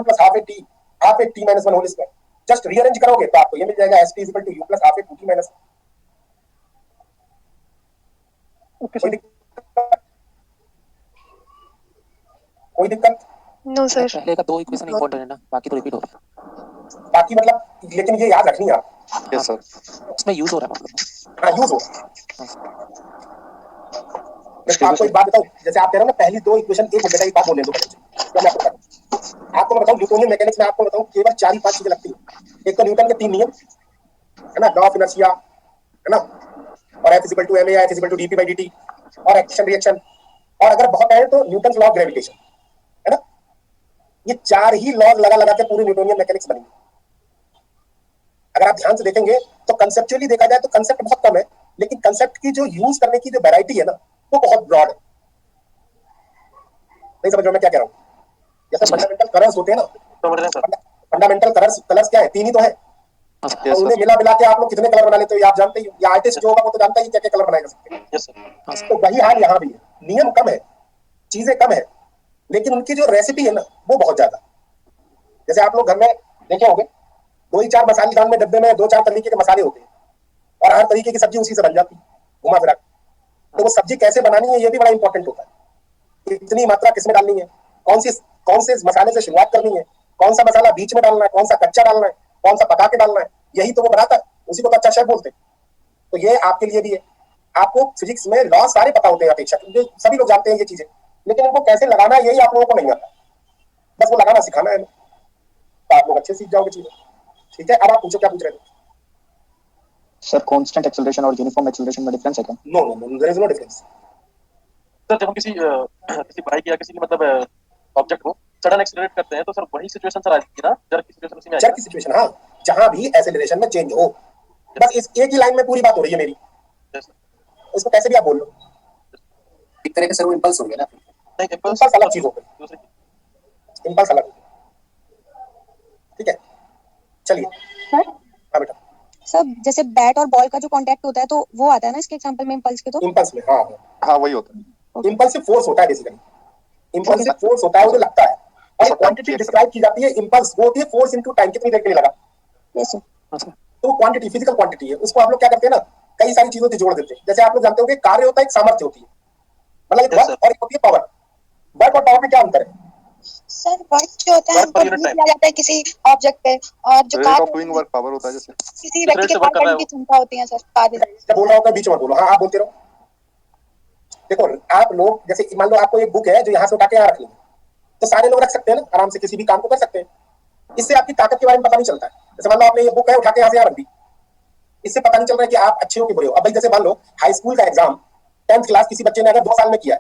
½ at t-1 whole square. Just rearrange करोगे तो आपको ये मिल जाएगा st = u + ½ at ut-। कोई दिक्कत?
No sir.
पहले का दो इक्वेशन इंपॉर्टेंट है ना, बाकी तो रिपीट हो रहा है।
बाकी मतलब, लेकिन ये याद रखनी है आप।
यस सर,
उसमें यूज हो रहा है मतलब।
हाँ यूज हो।
हाँ सर।
मैं आपको एक बात बताऊं, जैसे आप कह रहे हो ना पहली दो इक्वेशन, एक मिनट एक बात बोलने दो क्या मैं आपको बताऊं न्यूटोनियन मैकेनिक्स में आपको बताऊं केवल 4 ही 5 चीजें लगती है। एक तो न्यूटन के 3 नियम है ना, लॉ ऑफ इनर्शिया है ना, और F = ma, F = dp/dt, और एक्शन रिएक्शन, और अगर बहुत है तो न्यूटन लॉ ऑफ ग्रेविटेशन है ना। ये 4 ही लॉज लगा लगा के पूरी न्यूटोनियन मैकेनिक्स बनी। अगर आप ध्यान से देखेंगे तो कंसेप्चुअली देखा जाए तो कंसेप्ट बहुत कम है, लेकिन कंसेप्ट की जो यूज करने की जो वैरायटी है ना वो बहुत ब्रॉड है। नहीं समझ रहे मैं क्या कह रहा हूँ? जैसे फंडामेंटल कलर्स होते हैं ना, फंडामेंटल कलर्स क्या है? 3 ही तो है।
यस
उन्हें
सर,
मिला मिला के आप लोग कितने कलर बना लेते हो ये आप जानते ही हो, या आर्टिस्ट जो होगा वो तो जानता ही क्या क्या कलर बनाएगा सकते हैं।
यस सर,
तो वही हाल यहाँ भी है, नियम कम है, चीजें कम है, लेकिन उनकी जो रेसिपी है ना वो बहुत ज्यादा। जैसे आप लोग घर में देखे होंगे 2 ही 4 मसाले दान में डब्बे में 2-4 तरीके के मसाले होते हैं, और हर तरीके की सब्जी उसी से बन जाती है घुमा फिरा। तो वो सब्जी कैसे बनानी है ये भी बड़ा इंपॉर्टेंट होता है। इतनी मात्रा किसमें डालनी है, कौन से मसाले से शुरुआत करनी है, कौन सा मसाला बीच में डालना है, कौन सा कच्चा डालना है, कौन सा पका के डालना है, यही तो वो बनाता है, उसी को तो अच्छा शेफ बोलते हैं। तो ये आपके लिए भी है। आपको फिजिक्स में लॉ सारे पता होते हैं अपेक्षा, सभी लोग जानते हैं ये चीजें, लेकिन उनको कैसे लगाना है यही आप लोगों को नहीं आता, बस वो लगाना सिखाना है, तो आप लोग अच्छे सीख जाओगे चीजें। ठीक है, अब आप पूछो क्या पूछ रहे थे?
सर कांस्टेंट एक्सेलरेशन और यूनिफॉर्म एक्सेलरेशन में डिफरेंस है क्या?
No no no, there is no difference.
Sir जब हम किसी बाइक या किसी की मतलब ऑब्जेक्ट को सडन एक्सीलरेट करते हैं तो सर वही सिचुएशन सर आएगी ना, जर्क की सिचुएशन उसी में आएगी।
जर्क की सिचुएशन, हाँ, जहां भी एक्सेलरेशन में चेंज हो, बस इस एक ही लाइन में पूरी बात हो रही है मेरी, इसको कैसे भी आप बोल लो, एक तरह का सर वो इंपल्स हो गया ना।
नहीं,
इंपल्स अलग चीज हो गई,
दूसरी
इंपल्स अलग। ठीक है, चलिए।
सर
हाँ बेटा।
सब जैसे बैट और बॉल का जो कांटेक्ट होता है तो वो आता है ना इसके एग्जांपल में इम्पल्स के। तो
इंपल्स में हाँ
हाँ वही होता है।
इंपल्सिव फोर्स होता है बेसिकली, इंपल्सिव फोर्स होता है वो जो लगता है, और क्वांटिटी डिस्क्राइब की जाती है। इंपल्स वो होती है फोर्स इनटू टाइम, कितनी देर के लिए लगा।
Yes sir.
तो क्वांटिटी फिजिकल क्वांटिटी है, उसको आप लोग क्या करते हैं ना कई सारी चीजों से जोड़ देते हैं। जैसे आप लोग जानते हो कि कार्य होता है, एक सामर्थ्य होती है, मतलब एक वर्क और एक होती है पावर। वर्क और पावर में क्या अंतर है?
सर वर्क जो होता है हमको दिया जाता है किसी ऑब्जेक्ट पे, और जो
rate of doing work power होता है जैसे
किसी व्यक्ति के पास करने की क्षमता होती है सर कार्य।
जब बोल रहा होगा बीच में बोलो, हाँ आप बोलते रहो। देखो आप लोग जैसे मान लो आपको एक बुक है जो यहाँ से उठा के यहाँ रख ली, तो सारे लोग रख सकते हैं ना, आराम से किसी भी काम को कर सकते हैं। इससे आपकी ताकत के बारे में पता नहीं चलता है। जैसे मान लो आपने ये बुक है उठा के यहाँ से यहाँ रख दी, इससे पता नहीं चल रहा है कि आप अच्छे हो कि बुरे हो। अब भाई जैसे मान लो हाई स्कूल का एग्जाम 10th क्लास किसी बच्चे ने अगर 2 साल में किया,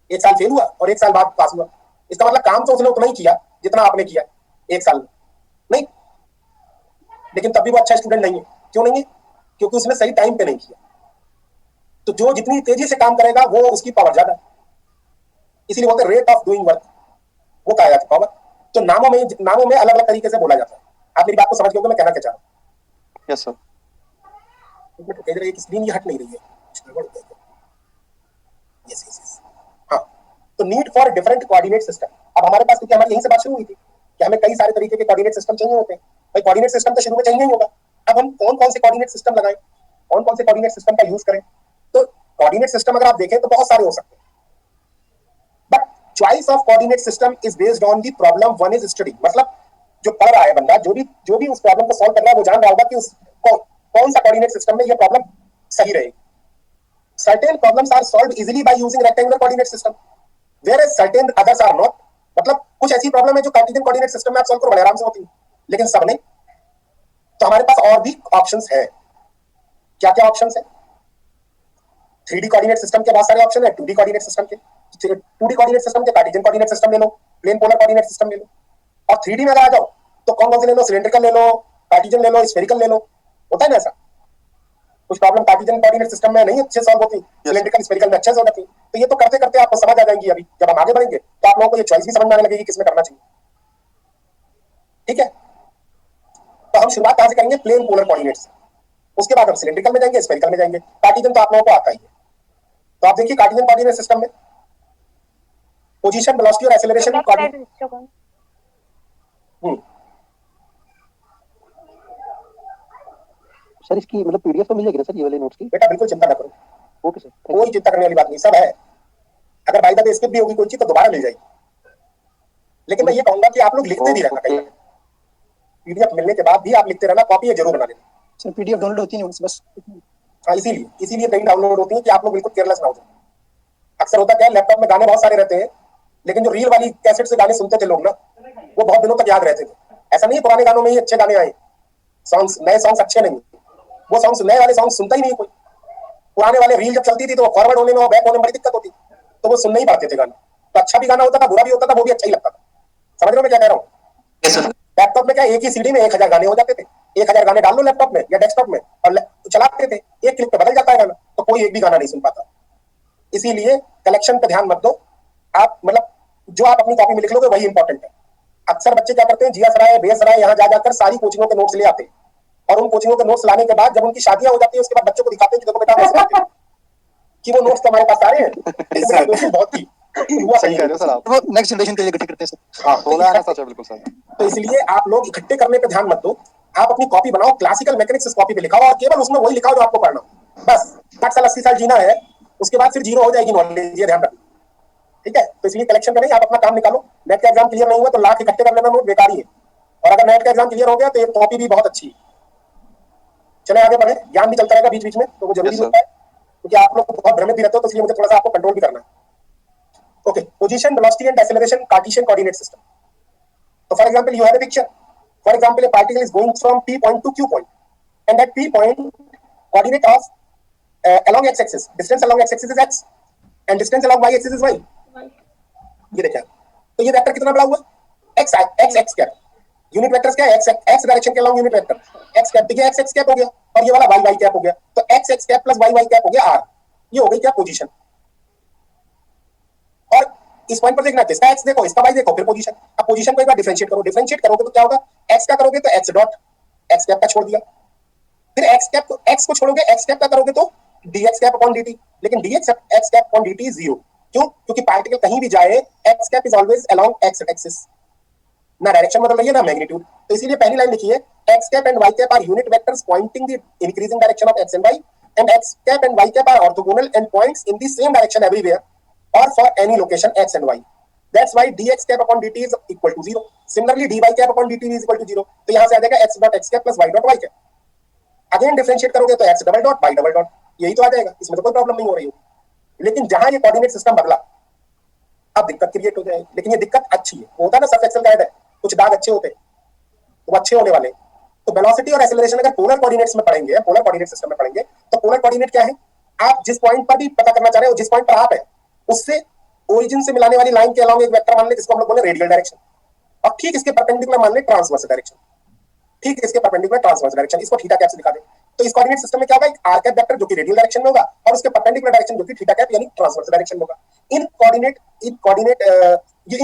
1 साल फेल हुआ और 1 साल बाद पास हुआ, इसका मतलब काम तो उसने उतना ही किया जितना आपने किया 1 साल में, नहीं, लेकिन तब भी वो अच्छा स्टूडेंट नहीं है। क्यों नहीं है? क्योंकि उसने सही टाइम पे नहीं किया। तो जो जितनी तेजी से काम करेगा वो उसकी पावर ज्यादा है, इसीलिए बोलते हैं रेट ऑफ डूइंग वर्क, वो कहा जाता है पावर। तो नामों में अलग अलग तरीके से बोला जाता है। आप मेरी बात को समझ गए मैं कहना क्या चाह रहा हूँ?
Yes sir.
कह रहे स्क्रीन ये हट नहीं रही है। यस हाँ, तो need for different coordinate system. अब हमारे पास क्योंकि हमारी यहीं से बात शुरू हुई थी कि हमें कई सारे तरीके के कोऑर्डिनेट सिस्टम चाहिए होते हैं। भाई कोऑर्डिनेट सिस्टम तो शुरू में चाहिए ही होगा। अब हम कौन कौन से कोऑर्डिनेट सिस्टम लगाएं, कौन कौन से कोऑर्डिनेट सिस्टम का यूज करें? तो कोऑर्डिनेट सिस्टम अगर आप देखें तो बहुत सारे हो सकते हैं, but choice of coordinate system is based on the problem one is study. मतलब जो पढ़ रहा है बंदा, जो भी उस प्रॉब्लम को सॉल्व कर रहा है, वो जान रहा होगा कि उसको कौन सा कोऑर्डिनेट सिस्टम में ये प्रॉब्लम सही रहेगी। Certain problems are solved easily by using rectangular coordinate system, whereas certain others are not. मतलब कुछ ऐसी प्रॉब्लम है जो कार्टेशियन कोऑर्डिनेट सिस्टम में आप सॉल्व करो बड़े आराम से होती है, लेकिन सब नहीं। तो हमारे पास और भी ऑप्शंस है। क्या क्या ऑप्शंस है? 3D कोऑर्डिनेट सिस्टम के बहुत सारे ऑप्शन है, 2D कोऑर्डिनेट सिस्टम के। 2D कोऑर्डिनेट सिस्टम के कार्टेशियन कोऑर्डिनेट सिस्टम ले लो, प्लेन पोलर कोऑर्डिनेट सिस्टम ले लो। और 3D में अगर आ जाओ तो कौन कौन से ले लो? सिलेंड्रिकल ले लो, कार्टेशियन ले लो, स्फेरिकल ले लो। होता है ना ऐसा? कुछ प्रॉब्लम कार्टेशियन कोऑर्डिनेट सिस्टम में नहीं अच्छे सॉल्व होती, सिलेंड्रिकल स्फेरिकल में अच्छे से हो जाती। तो ये तो करते करते आपको समझ आ जाएंगी। अभी जब हम आगे बढ़ेंगे तो आप लोगों को ये चॉइस भी समझ में आने लगेगी किसमें करना चाहिए। ठीक है, तो हम शुरुआत कहां से करेंगे? प्लेन पोलर कोऑर्डिनेट से। उसके बाद हम सिलेंड्रिकल में जाएंगे, स्फेरिकल में जाएंगे। कार्टेशियन तो आप लोगों को आता ही है। तो आप देखिए कार्टेशियन कोऑर्डिनेट सिस्टम में पोजीशन, वेलोसिटी और एक्सेलरेशन कोऑर्डिनेट।
सर इसकी मतलब पीडीएफ तो मिल जाएगी ना सर ये वाले नोट्स की?
बेटा बिल्कुल चिंता ना करो,
ओके सर,
कोई चिंता करने वाली बात नहीं, सब है। अगर बाय द वे स्किप भी होगी कोई चीज तो दोबारा मिल जाएगी। लेकिन मैं ये कहूंगा कि आप लोग लिखते भी रहना, कहीं पीडीएफ मिलने के बाद भी आप लिखते रहना, कॉपी जरूर बना लेना।
सर पीडीएफ डाउनलोड होती नहीं बस।
हाँ, इसीलिए कहीं डाउनलोड होती है कि आप लोग बिल्कुल केयरलेस ना हो जाए। अक्सर होता क्या है, लैपटॉप में गाने बहुत सारे रहते हैं, लेकिन जो रील वाली कैसेट से गाने सुनते थे लोग ना, वो बहुत दिनों तक याद रहते थे। ऐसा नहीं है पुराने गानों में ही अच्छे गाने आए, सॉन्ग्स नए सॉन्ग्स अच्छे नहीं, वो सॉन्ग्स नए वाले सॉन्ग सुनता ही नहीं कोई। पुराने वाले रील जब चलती थी तो फॉरवर्ड होने में और बैक होने में बड़ी दिक्कत होती, तो वो सुनने ही पाते थे गाना। तो अच्छा भी गाना होता था, बुरा भी होता था, वो भी अच्छा ही लगता था। समझ रहे हो मैं क्या कह रहा हूँ? लैपटॉप में क्या एक ही सीडी में 1000 गाने हो जाते थे। 1000 गाने डाल लो लैपटॉप में या डेस्कटॉप में और चलाते थे, एक क्लिक पे बदल जाता है गाना, तो कोई एक भी गाना नहीं सुन पाता। इसीलिए कलेक्शन पे ध्यान मत दो आप, मतलब जो आप अपनी कॉपी में लिख लोगे वही इंपॉर्टेंट है। अक्सर बच्चे क्या करते हैं, जिया सराय, बेसराय, यहाँ जा जाकर सारी कोचिंगों के नोट्स ले आते हैं, और उन कोचिंगों के नोट्स लाने के बाद जब उनकी शादियां हो जाती है उसके बाद बच्चों को दिखाते हैं कि देखो बेटा हम ऐसे करते हैं, कि वो नोट्स तो हमारे पास सारे हैं। कोशिश बहुत की हुआ
सही कह रहे हो सर आप, वो नेक्स्ट जनरेशन के लिए इकट्ठे करते हैं सर।
हाँ,
बोला है ना सच है, बिल्कुल सर।
तो इसलिए आप लोग इकट्ठे करने पे ध्यान मत दो, आप अपनी कॉपी बनाओ, क्लासिकल मैकेनिक्स कॉपी पे लिखाओ और केवल उसमें वही लिखाओ जो आपको पढ़ना हो। बस 60 साल 80 साल जीना है, उसके बाद फिर जीरो हो जाएगी नॉलेज, ये ध्यान रखना। ठीक है, तो इसलिए कलेक्शन का नहीं, आप अपना काम निकालो। नेट का एग्जाम क्लियर नहीं हुआ तो लाख इकट्ठे कर लेना, नोट बेकार ही है। और अगर नेट का एग्जाम क्लियर हो गया तो ये कॉपी भी बहुत अच्छी है। चले आगे बढ़े, ज्ञान भी चलता रहेगा बीच बीच में, तो वो जरूरी होता है, क्योंकि आप लोग बहुत भ्रमित भी रहते हो, तो इसलिए मुझे थोड़ा सा आपको कंट्रोल भी करना है। Okay, position, velocity and acceleration Cartesian coordinate system. तो for example you have a picture, for example a particle is going from P point to Q point, and that P point coordinate of along x axis, distance along x axis is x and distance along y axis is y। ये देखिए, तो ये vector कितना बड़ा हुआ? x x cap. Unit vectors क्या है? x direction के along unit vector x cap, देखिए x कैप हो गया और ये वाला y कैप हो गया, तो x cap plus y cap हो गया r। ये हो गई क्या? पोजीशन। और इस पॉइंट पर देखना है, इसका x देखो, इसका y देखो, फिर पोजीशन। अब पोजीशन को एक बार डिफरेंशिएट करो, डिफरेंशिएट करोगे तो क्या होगा? x का करोगे तो x डॉट, x कैप का छोड़ दिया, फिर x कैप को, x को छोड़ोगे, x कैप का करोगे तो dx कैप अपॉन dt, लेकिन dx x cap upon dt is 0। क्यों? क्योंकि पार्टिकल कहीं भी जाए x cap is always along x axis, ना डायरेक्शन बदल रही है ना मैग्नीट्यूड। तो इसीलिए पहली लाइन लिखी है, x cap and y cap are unit vectors pointing the increasing direction of x and y, and x cap and y cap are orthogonal and points in the same direction everywhere or for any location x and y. That's why dx cap upon dt is equal to 0. Similarly, dy cap upon dt is equal to 0. तो यहाँ से आ जाएगा x dot x cap plus y dot y cap. Again differentiate करोगे तो x double dot y double dot, यही तो आ जाएगा, इसमें तो कोई प्रॉब्लम नहीं हो रही होगी। लेकिन जहां ये कोऑर्डिनेट सिस्टम बदला, अब दिक्कत क्रिएट हो जाएगी। लेकिन ये दिक्कत अच्छी है, होता है ना सर्फ एक्सेल गाइड है, कुछ दाग अच्छे होते हैं तो वो अच्छे होने वाले। तो वेलोसिटी और एक्सेलरेशन अगर पोलर कोऑर्डिनेट्स में पढ़ेंगे, पोलर कोऑर्डिनेट सिस्टम में पढ़ेंगे, तो पोलर कोऑर्डिनेट क्या है? आप जिस पॉइंट पर भी पता करना चाह रहे हो, जिस पॉइंट पर आप है, उससे ओरिजिन से मिलाने वाली लाइन के अलोंग एक वेक्टर मान ले, जिसको हम लोग बोले रेडियल डायरेक्शन, और ठीक इसके परपेंडिकुलर मान ले ट्रांसवर्स डायरेक्शन, ठीक इसके परपेंडिकुलर ट्रांसवर्स डायरेक्शन, इसको थीटा कैप से दिखा दे। तो इस कोऑर्डिनेट सिस्टम में क्या होगा? एक आर कैप वेक्टर जो कि रेडियल डायरेक्शन में होगा और उसके परपेंडिकुलर डायरेक्शन जो कि थीटा कैप यानी ट्रांसवर्स डायरेक्शन में होगा। इन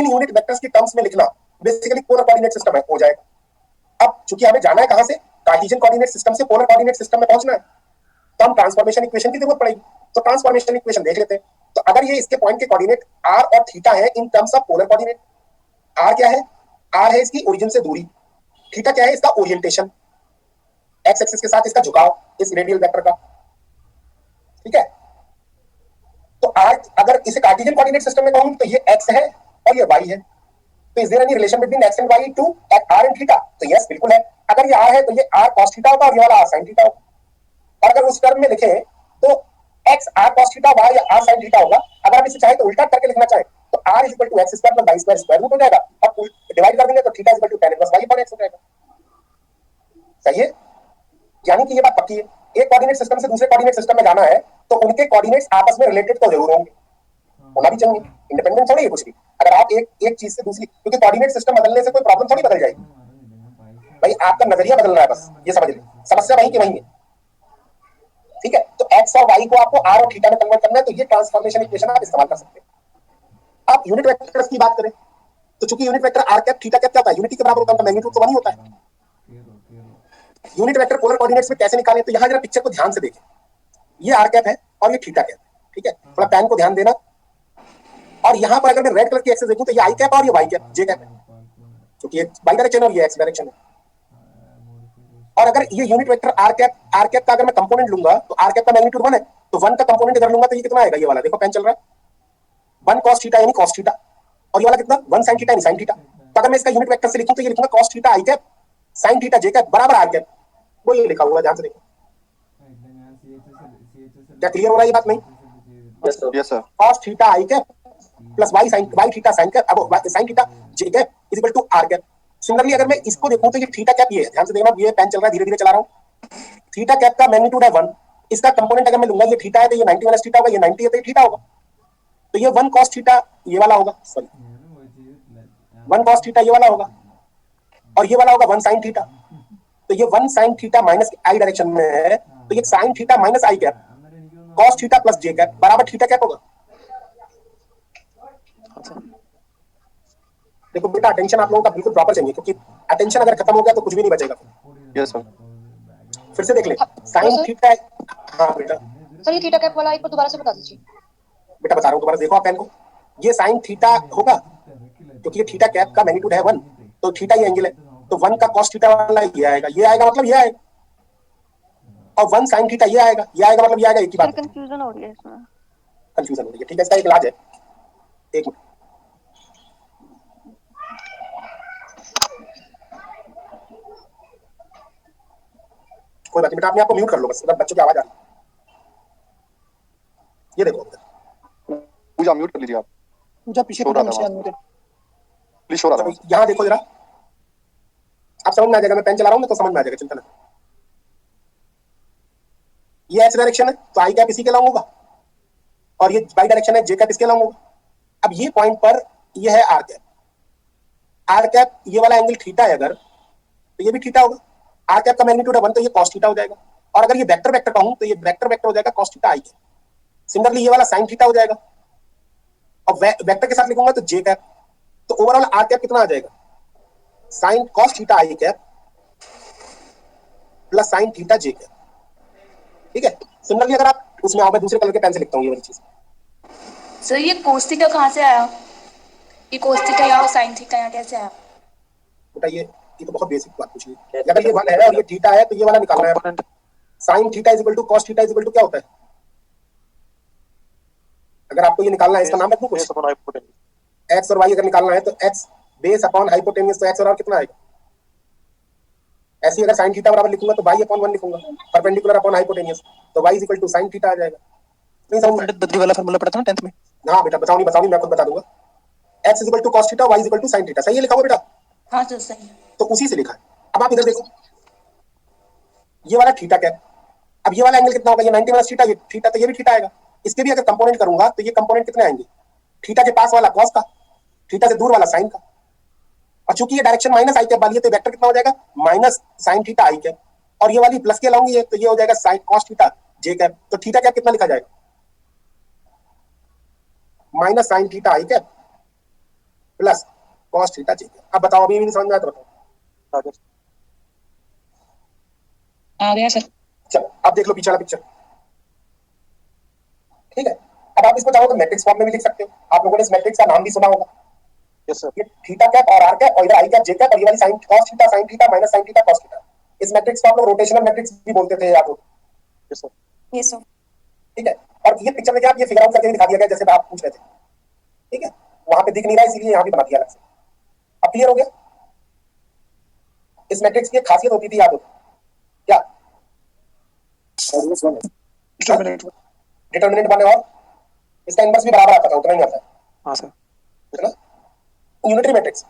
यूनिट वेक्टर्स की टर्म्स में लिखना बेसिकली पोलर कोऑर्डिनेट सिस्टम है, हो जाएगा। अब चूंकि हमें जाना है कहां से? कार्टेशियन कोऑर्डिनेट सिस्टम से पोलर कोऑर्डिनेट सिस्टम में पहुंचना है, तो हम ट्रांसफॉर्मेशन इक्वेशन की जरूरत पड़ेगी। तो ट्रांसफॉर्मेशन इक्वेशन देख लेते हैं। तो अगर ये इसके पॉइंट के कोऑर्डिनेट r और थीटा है in terms of polar coordinate, r क्या है? r है इसकी ओरिजिन से दूरी, थीटा क्या है? इसका ओरिएंटेशन, x एक्सिस के साथ इसका झुकाव इस रेडियल वेक्टर का, ठीक है। तो r अगर इसे कार्टेशियन कोऑर्डिनेट सिस्टम में कहूं तो ये x है और ये y है, तो is there any relation between x and y to r and theta? तो यस, बिल्कुल है। अगर ये r है तो ये r cos थीटा होगा और ये वाला r sin थीटा होगा। और अगर उस टर्म में लिखें तो x r cos theta y r sin theta होगा। अगर आप इसे चाहे तो उल्टा करके लिखना चाहे तो r is equal to X square plus Y square square root हो जाएगा। अब डिवाइड कर देंगे तो theta is equal to tan plus Y upon X हो जाएगा। सही है, यानी कि ये बात पक्की है, एक कोऑर्डिनेट सिस्टम से दूसरे कोऑर्डिनेट सिस्टम में जाना है तो उनके कोऑर्डिनेट्स आपस में रिलेटेड तो जरूर होंगे, होना भी चाहिए, इंडिपेंडेंट थोड़ी है कुछ भी। अगर आप एक चीज से दूसरी, क्योंकि कोऑर्डिनेट सिस्टम बदलने से कोई प्रॉब्लम थोड़ी बदल जाएगी भाई, आपका नजरिया बदल रहा है बस, ये समझ लीजिए, समस्या वही की वही है। ठीक है, तो एक्स और वाई को आपको आर और थीटा में कन्वर्ट करना है, तो ये ट्रांसफॉर्मेशन इक्वेशन आप इस्तेमाल कर सकते हैं। आप यूनिट वेक्टर्स की बात करें तो चूंकि unit vector R cap theta cap क्या होता है, यूनिटी के बराबर होता है, मैग्नीट्यूड तो वही होता है। यूनिट वेक्टर पोलर कोऑर्डिनेट्स में कैसे निकालें, तो यहां जरा पिक्चर को ध्यान से देखें, ये आर कैप है और ये थीटा कैप, ठीक है, थोड़ा पेन को ध्यान देना। और यहां पर अगर मैं रेड कलर की एक्सेस देखूं तो ये आई कैप और ये वाई कैप जे कैप है, क्योंकि ये वाई डायरेक्शन और ये एक्स डायरेक्शन है। और अगर ये यूनिट वेक्टर आर कैप का अगर मैं कंपोनेंट लूंगा तो आर कैप का मैग्नीट्यूड 1 है, तो 1 का कंपोनेंट इधर लूंगा तो ये कितना आएगा, ये वाला देखो पेन चल रहा है 1 cos थीटा यानी cos थीटा, और ये वाला कितना 1 sin थीटा यानी sin थीटा। तो अगर मैं इसका यूनिट वेक्टर से लिखूं तो ये लिखूंगा cos theta I cap sin theta J cap बराबर आर कैप, वो ये लिखा हुआ, ध्यान से देखो। क्या क्लियर हो रहा है ये बात? नहीं,
yes sir.
cos theta I cap plus y theta sin cap, अब sin theta J cap is equal to R cap. Similarly अगर मैं इसको देखूं तो ये थीटा कैप ये है, ध्यान से देखना, ये पेन चल रहा है, धीरे धीरे चला रहा हूं। थीटा कैप का मैग्नीट्यूड है 1, इसका कंपोनेंट अगर मैं लूंगा ये थीटा है तो ये 90 माइनस थीटा होगा, ये 90 है तो ये थीटा होगा, तो ये 1 cos थीटा ये वाला होगा, सॉरी 1 cos थीटा ये वाला होगा, और ये वाला होगा 1 sin थीटा, तो ये 1 sin थीटा माइनस आई डायरेक्शन में है, तो ये sin थीटा माइनस आई कैप cos थीटा प्लस जे कैप बराबर थीटा कैप होगा। देखो बेटा, अटेंशन आप लोगों का बिल्कुल प्रॉपर चाहिए, क्योंकि अटेंशन अगर खत्म हो गया तो कुछ भी नहीं बचेगा।
Yes sir.
फिर से देख ले, sin थीटा, हाँ बेटा
सर ये थीटा कैप वाला एक बार दोबारा से बता दीजिए।
बेटा बता रहा हूँ, दोबारा देखो आप पेन को, ये sin थीटा होगा क्योंकि ये थीटा कैप का मैग्नीट्यूड है 1, तो थीटा ये एंगल है, तो 1 का cos थीटा वाला ये आएगा मतलब ये आएगा, और 1 sin थीटा ये आएगा मतलब ये आएगा, एक ही बात।
कंफ्यूजन हो रही है इसमें,
कंफ्यूजन हो रही है, ठीक है, इसका एक इलाज है, एक मिनट, कोई बात नहीं बेटा, आपने आपको म्यूट कर लो बस, अगर बच्चों की आवाज आ रही है। ये देखो
पूजा म्यूट कर लीजिए आप,
पूजा पीछे
शोर आ रहा है
अनम्यूटेड।
प्लीज शोर आ रहा है।
यहाँ देखो जरा, आप समझ में आ जाएगा, मैं पेन चला रहा हूँ ना तो समझ में आ जाएगा, चिंता ना। ये एक्स डायरेक्शन है तो आई कैप इसी के लॉन्ग होगा, और ये वाई डायरेक्शन है जे कैप इसके लॉन्ग होगा। अब ये पॉइंट पर ये है आर कैप ये वाला एंगल थीटा है अगर, तो ये भी थीटा होगा, आर कैप का मैग्नीट्यूड है 1 तो ये cos थीटा हो जाएगा, और अगर ये वेक्टर वेक्टर कहूं तो ये वेक्टर हो जाएगा cos theta I cap. Similarly ये वाला sin थीटा हो जाएगा, और वेक्टर के साथ लिखूंगा तो जे कैप, तो ओवरऑल आर कैप कितना आ जाएगा, sin cos theta I cap plus sin theta J cap, ठीक है। सिमिलरली अगर आप उसमें आओ, मैं दूसरे कलर के पेन से लिखता हूँ ये वाली चीज।
सर ये cos थीटा कहाँ से आया? ये cos थीटा यहाँ और sin थीटा यहाँ कैसे आया?
बेटा ये तो बहुत बेसिक बात पूछी है, अगर ये 1 है और ये थीटा है तो ये वाला निकालना है, sin theta is equal to cos theta is equal to क्या होता है, अगर आपको ये निकालना है, इसका नाम रखूं कुछ, x और y अगर निकालना है तो x बेस अपॉन हाइपोटेन्यूज, तो x और r कितना आएगा, ऐसे अगर sin थीटा बराबर लिखूंगा तो y अपॉन 1 लिखूंगा, परपेंडिकुलर अपॉन हाइपोटेन्यूज, तो y is equal to sin theta आ जाएगा। नहीं समझ में?
बद्री वाला फार्मूला पढ़ा था ना 10th में।
हाँ बेटा, बताओ नहीं मैं खुद बता दूंगा, x is equal to cos theta, y is equal to sin theta, सही है लिखा हुआ बेटा?
हाँ सर सही।
तो उसी से लिखा है। अब आप इधर देखो, ये वाला थीटा कैप, अब ये वाला एंगल कितना होगा, ये 90 माइनस थीटा, ये थीटा, तो ये भी थीटा आएगा, इसके भी अगर कंपोनेंट करूंगा तो ये कंपोनेंट कितने आएंगे, थीटा के पास वाला cos का, थीटा से दूर वाला sin का, और चूंकि ये डायरेक्शन माइनस आई कैप वाली है तो वेक्टर कितना हो जाएगा, minus sin theta I cap, और ये वाली प्लस के लाऊंगी है तो ये हो जाएगा sin cos theta J cap, तो थीटा कैप कितना लिखा जाएगा, minus sin theta I cap plus cos theta J cap. अब बताओ, अभी नहीं समझ में आया तो बताओ।
आ गया सर।
चलो अब देख लो पीछे वाला पिक्चर, ठीक है। अब आप इसको चाहो तो मैट्रिक्स फॉर्म में भी लिख सकते हो, आप लोगों ने इस मैट्रिक्स का नाम भी सुना होगा,
यस सर।
ये थीटा कैप और आर कैप, और इधर आई कैप जे कैप, और ये वाली sin cos theta minus sin theta cos theta, इस मैट्रिक्स को आप लोग रोटेशनल मैट्रिक्स भी बोलते थे याद हो?
Yes sir.
ये सर।
ठीक है, और ये पिक्चर में क्या आप ये फिगर आउट करके दिखा दिया गया जैसे आप पूछ रहे थे, ठीक है, वहां पे दिख नहीं रहा इसीलिए यहाँ भी बना दिया अलग से। अब क्लियर हो गया? इस मैट्रिक्स की एक खासियत होती थी याद हो क्या, डिटर्मिनेंट 1 है और इसका इनवर्स भी बराबर आता था, उतना ही आता है।
हाँ सर।
है ना, यूनिटरी मैट्रिक्स।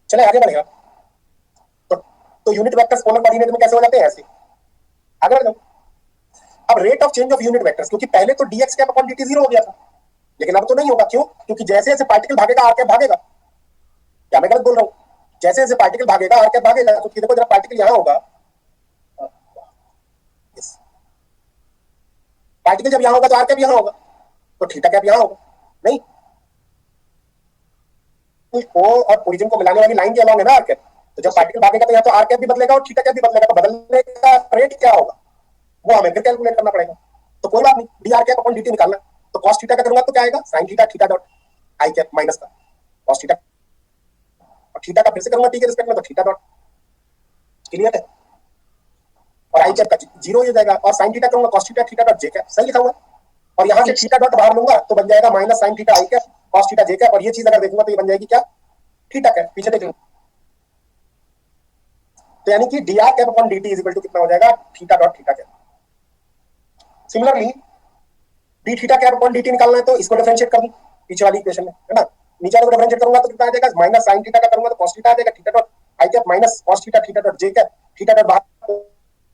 चले आगे बढ़ेगा तो यूनिट वेक्टर्स पोलर कोऑर्डिनेट में कैसे हो जाते हैं, ऐसे। आगे बढ़ जाओ। अब rate of change of unit vectors, क्योंकि पहले तो dx कैप अपॉन dt 0 हो गया था, लेकिन अब तो नहीं होगा। क्यों? क्योंकि जैसे जैसे पार्टिकल भागेगा आर कैप भागेगा। क्या मैं गलत बोल रहा हूँ? जैसे जैसे पार्टिकल भागेगा आर कैप भागेगा। तो देखो जरा पार्टिकल यहां होगा, पार्टिकल जब यहां होगा तो आर कैप यहां होगा, तो थीटा कैप यहां होगा। नहीं, को और ओरिजिन को मिलाने वाली लाइन के अलॉन्ग है ना आर कैप। तो जब पार्टिकल भागेगा तो यहाँ तो आर कैप भी बदलेगा और थीटा कैप भी बदलेगा। तो बदलने का रेट क्या होगा वो हमें फिर कैलकुलेट करना पड़ेगा। तो कोई बात नहीं, D R cap upon dt निकालना। तो cos थीटा का करूंगा तो क्या आएगा, sin theta theta dot I cap minus का cos थीटा, और थीटा का फिर से करूंगा t के रिस्पेक्ट में तो थीटा डॉट। क्लियर है? और आई कैप का 0 हो जाएगा, और sin थीटा करूंगा cos theta theta dot j cap. सही लिखा हुआ है। और यहाँ से थीटा डॉट बाहर लूंगा तो बन जाएगा minus sin theta I cap cos theta j cap. और ये चीज अगर देखूंगा तो ये बन जाएगी क्या, थीटा कैप। पीछे देख लो। तो यानी कि D R cap upon dt is equal to कितना हो जाएगा, theta dot theta cap. Similarly D theta cap upon dt निकालना है तो इसको डिफरेंशिएट कर दूं पीछे वाली इक्वेशन में, है ना। नीचे वाले को डिफरेंशिएट करूंगा तो कितना आ जाएगा, माइनस sin थीटा का करूंगा तो cos थीटा आ जाएगा theta dot I cap minus cos theta theta dot j cap. Theta dot बाहर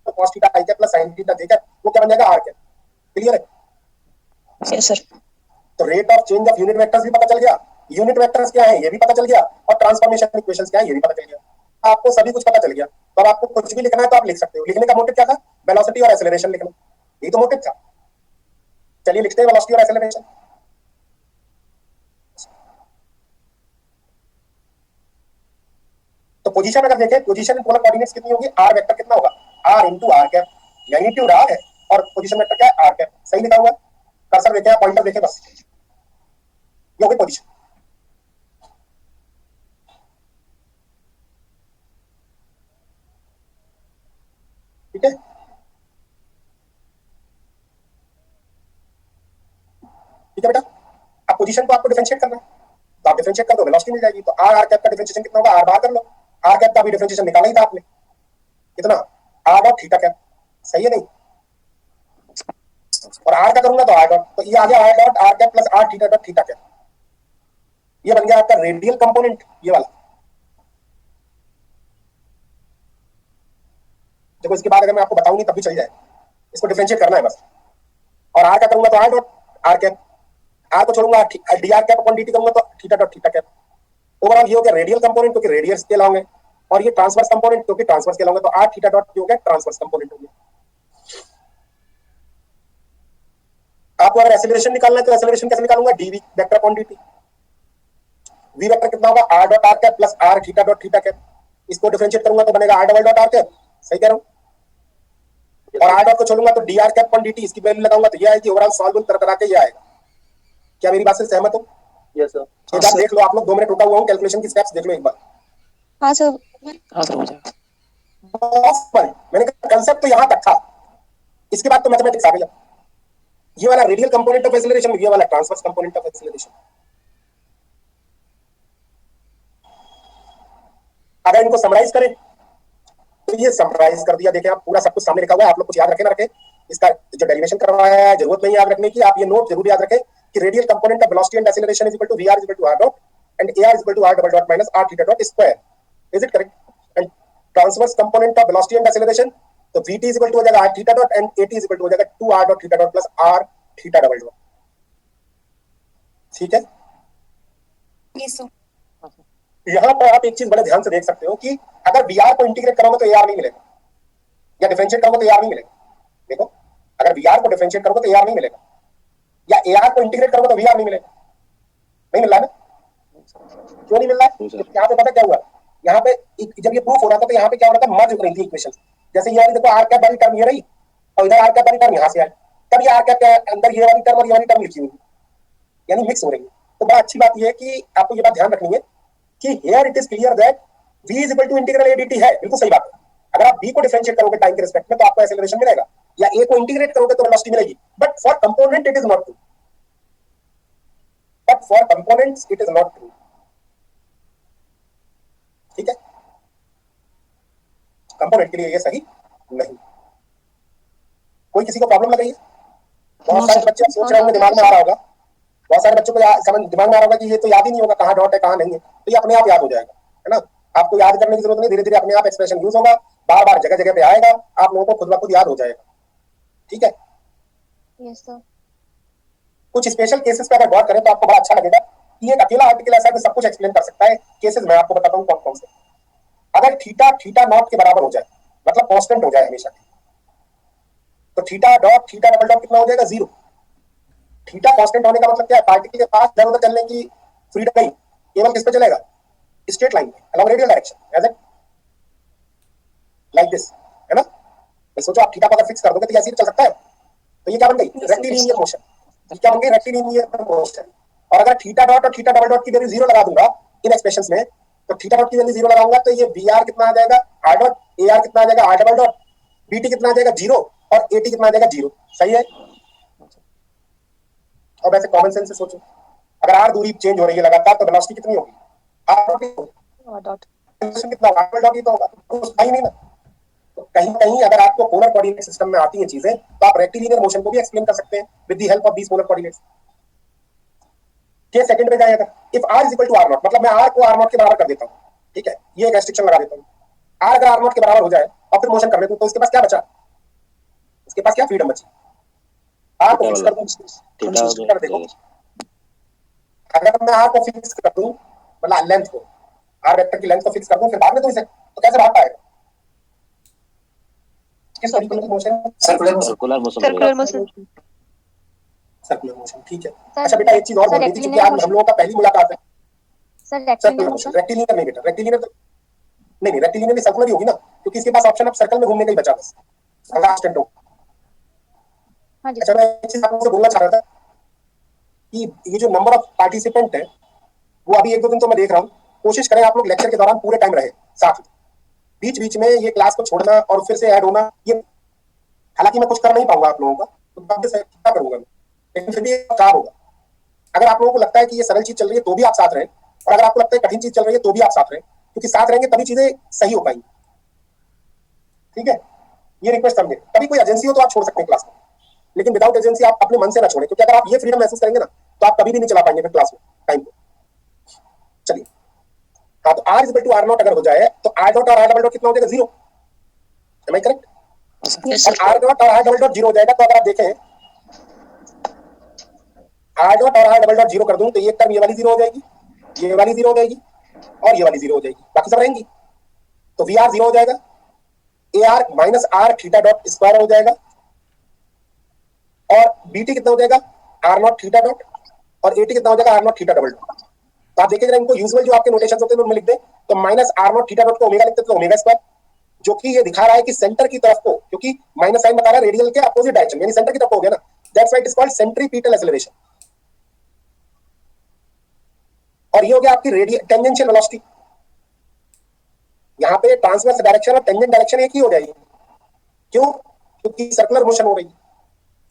तो cos theta I cap plus sin theta j cap, वो क्या बन जाएगा, r कैप। क्लियर है?
Yes sir.
तो rate of change of unit vectors भी पता चल गया, यूनिट वेक्टर्स क्या है ये भी पता चल गया, और ट्रांसफॉर्मेशन इक्वेशंस क्या है ये भी पता चल गया। आपको सभी कुछ पता चल गया। तो अब आपको कुछ भी लिखना है तो आप लिख सकते हो। लिखने का मोटिव क्या था, वेलोसिटी और एक्सेलरेशन लिखना, यही तो मोटिव था। चलिए लिखते हैं वेलोसिटी और एक्सेलरेशन। तो पोजीशन अगर देखें, पोजीशन इन पोलर कोऑर्डिनेट्स कितनी होगी, r वेक्टर कितना होगा, r into r cap. Magnitude r है और पोजीशन वेक्टर क्या है, r कैप। सही लिखा हुआ है? कर्सर देखें, पॉइंटर देखें, बस ये होगी पोजीशन। ठीक है, ठीक है बेटा। अब पोजीशन को आपको डिफरेंशिएट करना है तो आप डिफरेंशिएट कर दो, वेलोसिटी मिल जाएगी। तो r कैप का डिफरेंशिएशन कितना होगा, r बाहर कर लो। r कैप का भी डिफरेंशिएशन निकाला ही था आपने, कितना, r डॉट थीटा कैप। सही है नहीं? और r का करूंगा तो r डॉट, तो ये आ गया r dot r cap plus r theta dot theta cap. ये बन गया आपका रेडियल कंपोनेंट, ये वाला। देखो इसके बाद अगर मैं आपको बताऊं नहीं तब भी चल जाए, इसको डिफरेंशिएट करना है बस। और r का करूंगा तो r dot r cap, r को छोड़ूंगा D R cap upon dt करूंगा तो theta dot theta cap. Overall ये हो गया रेडियल कंपोनेंट क्योंकि रेडियस के अलॉन्ग है, और ये ट्रांसवर्स कंपोनेंट क्योंकि ट्रांसवर्स के अलॉन्ग है। तो r थीटा डॉट हो गया ट्रांसवर्स कंपोनेंट हो गया। आपको अगर एक्सेलरेशन निकालना है तो एक्सेलरेशन कैसे निकालूंगा, dv vector upon dt। v vector कितना होगा, r dot r cap plus r theta dot theta cap. इसको डिफरेंशिएट करूंगा तो बनेगा r double dot r cap. सही कह रहा हूं? और r डॉट को छोड़ूंगा तो dr कैप अपॉन dt, इसकी वैल्यू लगाऊंगा तो ये आएगी। ओवरऑल सॉल्व कर के ये आएगा। क्या मेरी बात से सहमत हो?
Yes sir.
एक बार देख लो आप लोग, 2 मिनट रुका हुआ हूं, कैलकुलेशन की स्टेप्स देख लो एक बार।
हाँ सर।
हाँ सर हो जाएगा।
मैंने कहा कंसेप्ट तो यहां तक था, इसके बाद तो मैथमेटिक्स आ गया। ये वाला रेडियल कंपोनेंट ऑफ एक्सेलरेशन, ये वाला ट्रांसवर्स कंपोनेंट ऑफ एक्सेलरेशन। अगर इनको समराइज करें तो ये समराइज कर दिया। देखें आप, पूरा सब कुछ सामने लिखा हुआ है, आप लोग कुछ याद रखें ना रखें, इसका जो डेरिवेशन करवाया है जरूरत नहीं याद रखने की। आप ये नोट जरूर याद रखें कि radial component of velocity and acceleration is equal to vr is equal to r dot and ar is equal to r double dot minus r theta dot square. Is it correct? And transverse component of velocity and acceleration, तो vt is equal to हो जाएगा r theta dot and at is equal to हो जाएगा 2r dot theta dot plus r theta double dot. ठीक है?
Yes sir.
यहां पर आप एक चीज बड़े ध्यान से देख सकते हो कि अगर br को इंटीग्रेट करोगे तो ar नहीं मिलेगा, या डिफरेंशिएट करोगे तो ar नहीं मिलेगा। देखो, अगर br को डिफरेंशिएट करोगे तो ar नहीं मिलेगा, या ar को इंटीग्रेट करोगे तो vr नहीं मिलेगा। नहीं मिल रहा है ना? क्यों नहीं मिल रहा है? यहाँ पे पता क्या हुआ, यहाँ पे जब ये प्रूफ हो रहा था तो यहाँ पे क्या हो रहा था, मर्ज हो रही थी इक्वेशन। जैसे ये वाली देखो, r कैप वाली टर्म ये रही और इधर r कैप वाली टर्म यहाँ से आई, तब ये r कैप के अंदर ये वाली टर्म और ये वाली टर्म लिखी हुई, यानी मिक्स हो रही है। तो बड़ा अच्छी बात ये है कि आपको ये बात ध्यान रखनी है कि here it is clear that v is equal to integral a dt है। बिल्कुल सही बात है। अगर आप b को डिफरेंशिएट करोगे टाइम के रिस्पेक्ट में तो आपको एक्सेलरेशन मिलेगा, या a को इंटीग्रेट करोगे तो वेलोसिटी मिलेगी। But for component it is not true, but for components it is not true. ठीक है? कंपोनेंट के लिए ये सही नहीं। कोई किसी को प्रॉब्लम लग रही है? बहुत सारे बच्चे सोच रहे होंगे, दिमाग में आ रहा होगा बहुत सारे बच्चों को समझ दिमाग में आ रहा होगा कि ये तो याद ही नहीं होगा कहाँ डॉट है कहाँ नहीं है, तो ये अपने आप याद हो जाएगा, है ना। आपको याद करने की जरूरत नहीं, धीरे धीरे अपने आप एक्सप्रेशन यूज होगा, बार बार जगह जगह पे आएगा, आप लोगों को खुद ब खुद याद हो जाएगा। ठीक है,
यस सर।
कुछ स्पेशल केसेस पे अगर गौर करें तो आपको बड़ा अच्छा लगेगा कि एक अकेला आर्टिकल ऐसा है कि सब कुछ एक्सप्लेन कर सकता है। केसेस मैं आपको बताता हूँ कौन कौन से। अगर थीटा थीटा नॉट के बराबर हो जाए, मतलब कांस्टेंट हो जाए हमेशा, तो theta dot theta double dot कितना हो जाएगा? 0। थीटा कांस्टेंट होने का मतलब क्या है? पार्टिकल के पास इधर उधर चलने की फ्रीडम नहीं, केवल किस पे चलेगा? स्ट्रेट लाइन पे, along radial direction, as it like this, है ना। तो सोचो आप थीटा को अगर फिक्स कर दोगे तो ऐसे ही चल सकता है। तो ये क्या बन गई? Rectilinear motion. ये क्या बन गई? Rectilinear motion. और अगर थीटा डॉट और थीटा डबल डॉट की वैल्यू 0 लगा दूंगा इन एक्सप्रेशंस में, तो थीटा डॉट की वैल्यू 0 लगाऊंगा तो ये बी आर कितना आ जाएगा? R dot. ए आर कितना आ जाएगा? R double dot. B T कितना आ जाएगा? 0। और ए टी कितना आ जाएगा? 0। सही है। और वैसे कॉमन सेंस से सोचो, अगर आर दूरी चेंज हो रही है लगातार तो वेलोसिटी कितनी होगी? आर डॉट कितना होगा? आर डॉट ही तो होगा, तो सही नहीं ना। तो कहीं कहीं अगर आपको पोलर कोऑर्डिनेट सिस्टम में आती हैं चीजें तो आप रेक्टिलिनियर मोशन को भी एक्सप्लेन कर सकते हैं with the help of these polar coordinates. के सेकंड पे जाएगा if r is equal to r naught, मतलब मैं r को r नॉट के बराबर कर देता हूं। ठीक है, ये एक रेस्ट्रिक्शन लगा देता हूं। r अगर r नॉट के बराबर हो जाए और फिर मोशन कर लेता हूं तो इसके पास क्या बचा? इसके पास क्या फ्रीडम बची? r को फिक्स कर दूं, देखो अगर मैं r को फिक्स कर दूं, मतलब लेंथ को, r वेक्टर की लेंथ को फिक्स कर दूं, फिर भाग में दूं इसे, तो कैसे भाग पाएगा? किस तरीके की motion? Circular motion.
Circular motion.
Circular motion, ठीक है। अच्छा बेटा एक चीज और बोल रही थी, क्योंकि आज हम लोगों का पहली मुलाकात है।
Sir rectilinear motion.
रेक्टिलिनियर नहीं बेटा, रेक्टिलिनियर नहीं, रेक्टिलिनियर भी सर्कुलर ही होगी ना, क्योंकि इसके पास ऑप्शन अब सर्कल में घूमने का ही बचा बस। लास्ट एंड
हाँ जी।
अच्छा मैं एक चीज आपसे बोलना चाह रहा था कि ये जो नंबर ऑफ पार्टिसिपेंट है वो अभी 1-2 दिन तो मैं देख रहा हूँ, कोशिश करें आप लोग लेक्चर के दौरान पूरे टाइम रहे साथ में। बीच बीच में ये क्लास को छोड़ना और फिर से ऐड होना, ये हालांकि मैं कुछ कर नहीं पाऊंगा आप लोगों का, तो क्या करूंगा मैं, लेकिन फिर भी काम होगा। अगर आप लोगों को लगता है कि ये सरल चीज चल रही है तो भी आप साथ रहें, और अगर आपको लगता है कठिन चीज चल रही है तो भी आप साथ रहें, क्योंकि साथ रहेंगे तभी चीजें सही हो पाएंगी। ठीक है, ये रिक्वेस्ट समझे। कभी कोई एजेंसी हो तो आप छोड़ सकते हैं क्लास को, लेकिन विदाउट एजेंसी आप अपने मन से ना छोड़ें, क्योंकि अगर आप ये फ्रीडम महसूस करेंगे ना तो आप कभी भी नहीं चला पाएंगे फिर क्लास में टाइम को। चलिए हाँ, तो r is equal to r naught अगर हो जाए तो r डॉट और r डबल डॉट कितना हो जाएगा? 0। Am I correct? और r डॉट और r डबल डॉट 0 हो जाएगा तो अगर आप देखें r डॉट और r डबल डॉट 0 कर दूं तो ये टर्म ये वाली 0 हो जाएगी, ये वाली 0 हो जाएगी और ये वाली 0 हो जाएगी, बाकी सब रहेंगी। तो वी आर 0 हो जाएगा, A R minus R theta dot square हो जाएगा, और बी टी कितना हो जाएगा? आर नॉट थीटा डॉट, और ए टी कितना हो जाएगा? R naught theta double dot. तो आप देखिए जरा इनको यूजुअल जो आपके नोटेशन होते हैं उनमें लिख दें, तो minus R naught theta dot को ओमेगा लिखते तो ओमेगा स्क्वायर, जो कि ये दिखा रहा है कि सेंटर की तरफ को, क्योंकि माइनस साइन बता रहा है रेडियल के अपोजिट डायरेक्शन, यानी सेंटर की तरफ हो गया ना, that's why it is called centripetal acceleration. और ये हो गया आपकी रेडियल टेंजेंशियल वेलोसिटी। यहाँ पे ट्रांसवर्स डायरेक्शन और टेंजेंट डायरेक्शन एक ही हो जाएगी, क्यों? क्योंकि सर्कुलर मोशन हो रही है।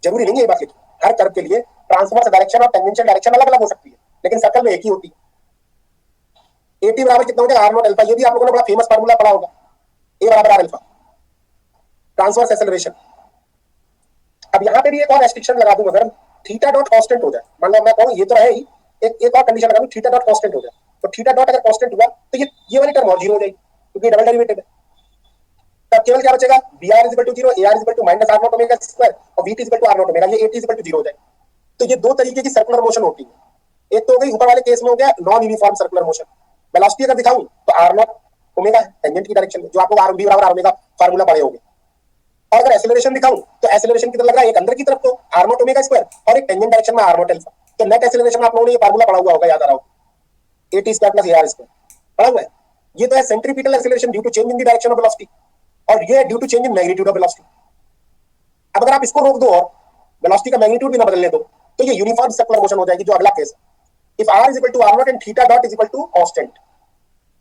जरूरी नहीं है ये बात, लेकिन हर कर्व के लिए ट्रांसवर्स डायरेक्शन और टेंजेंशियल डायरेक्शन अलग अलग हो सकती है, लेकिन सर्कल में एक ही होती है। एटी बराबर कितना हो जाएगा? R naught alpha. ये भी आप लोगों ने बड़ा फेमस फार्मूला पढ़ा होगा, ए बराबर आर अल्फा, ट्रांसवर्स एक्सेलरेशन। अब यहाँ पे भी एक और रेस्ट्रिक्शन लगा दूं, अगर थीटा डॉट कांस्टेंट हो जाए, मान लो मैं कहूँ ये तो है ही, एक और कंडीशन लगा दूं, थीटा डॉट कांस्टेंट हो जाए, तो थीटा डॉट अगर कांस्टेंट हुआ तो ये वाली टर्म और 0 हो जाएगी, क्योंकि डबल डेरिवेटिव है। तब केवल क्या बचेगा? B R is equal to 0, A R is equal to minus R naught omega square, और V T is equal to R naught omega, ये A T is equal to 0 हो जाएगा। तो ये दो तरीके की सर्कुलर मोशन होती है। एक तो हो गई ऊपर वाले केस में हो गया non uniform circular motion. Velocity अगर दिखाऊं तो आर नॉट ओमेगा टेंजेंट की डायरेक्शन में, जो आपको आर बी बराबर आर ओमेगा फार्मूला पढ़े होंगे। और अगर एक्सेलरेशन दिखाऊं तो एक्सेलरेशन कितना लग रहा है? एक अंदर की तरफ को आर नॉट ओमेगा स्क्वायर, और एक टेंजेंट डायरेक्शन में आर नॉट अल्फा। तो नेट एक्सेलरेशन आप लोगों ने ये फार्मूला पढ़ा हुआ होगा, याद आ रहा होगा, a t square plus a r square पढ़ा हुआ है। ये तो है centripetal acceleration due to change in the direction of velocity, और ये due to change in magnitude of velocity. अब अगर आप इसको रोक दो और वेलोसिटी का मैग्नीट्यूड भी ना बदलने दो तो ये यूनिफॉर्म सर्कुलर मोशन हो जाएगी, जो अगला केस है। If r is equal to r naught and theta dot is equal to constant,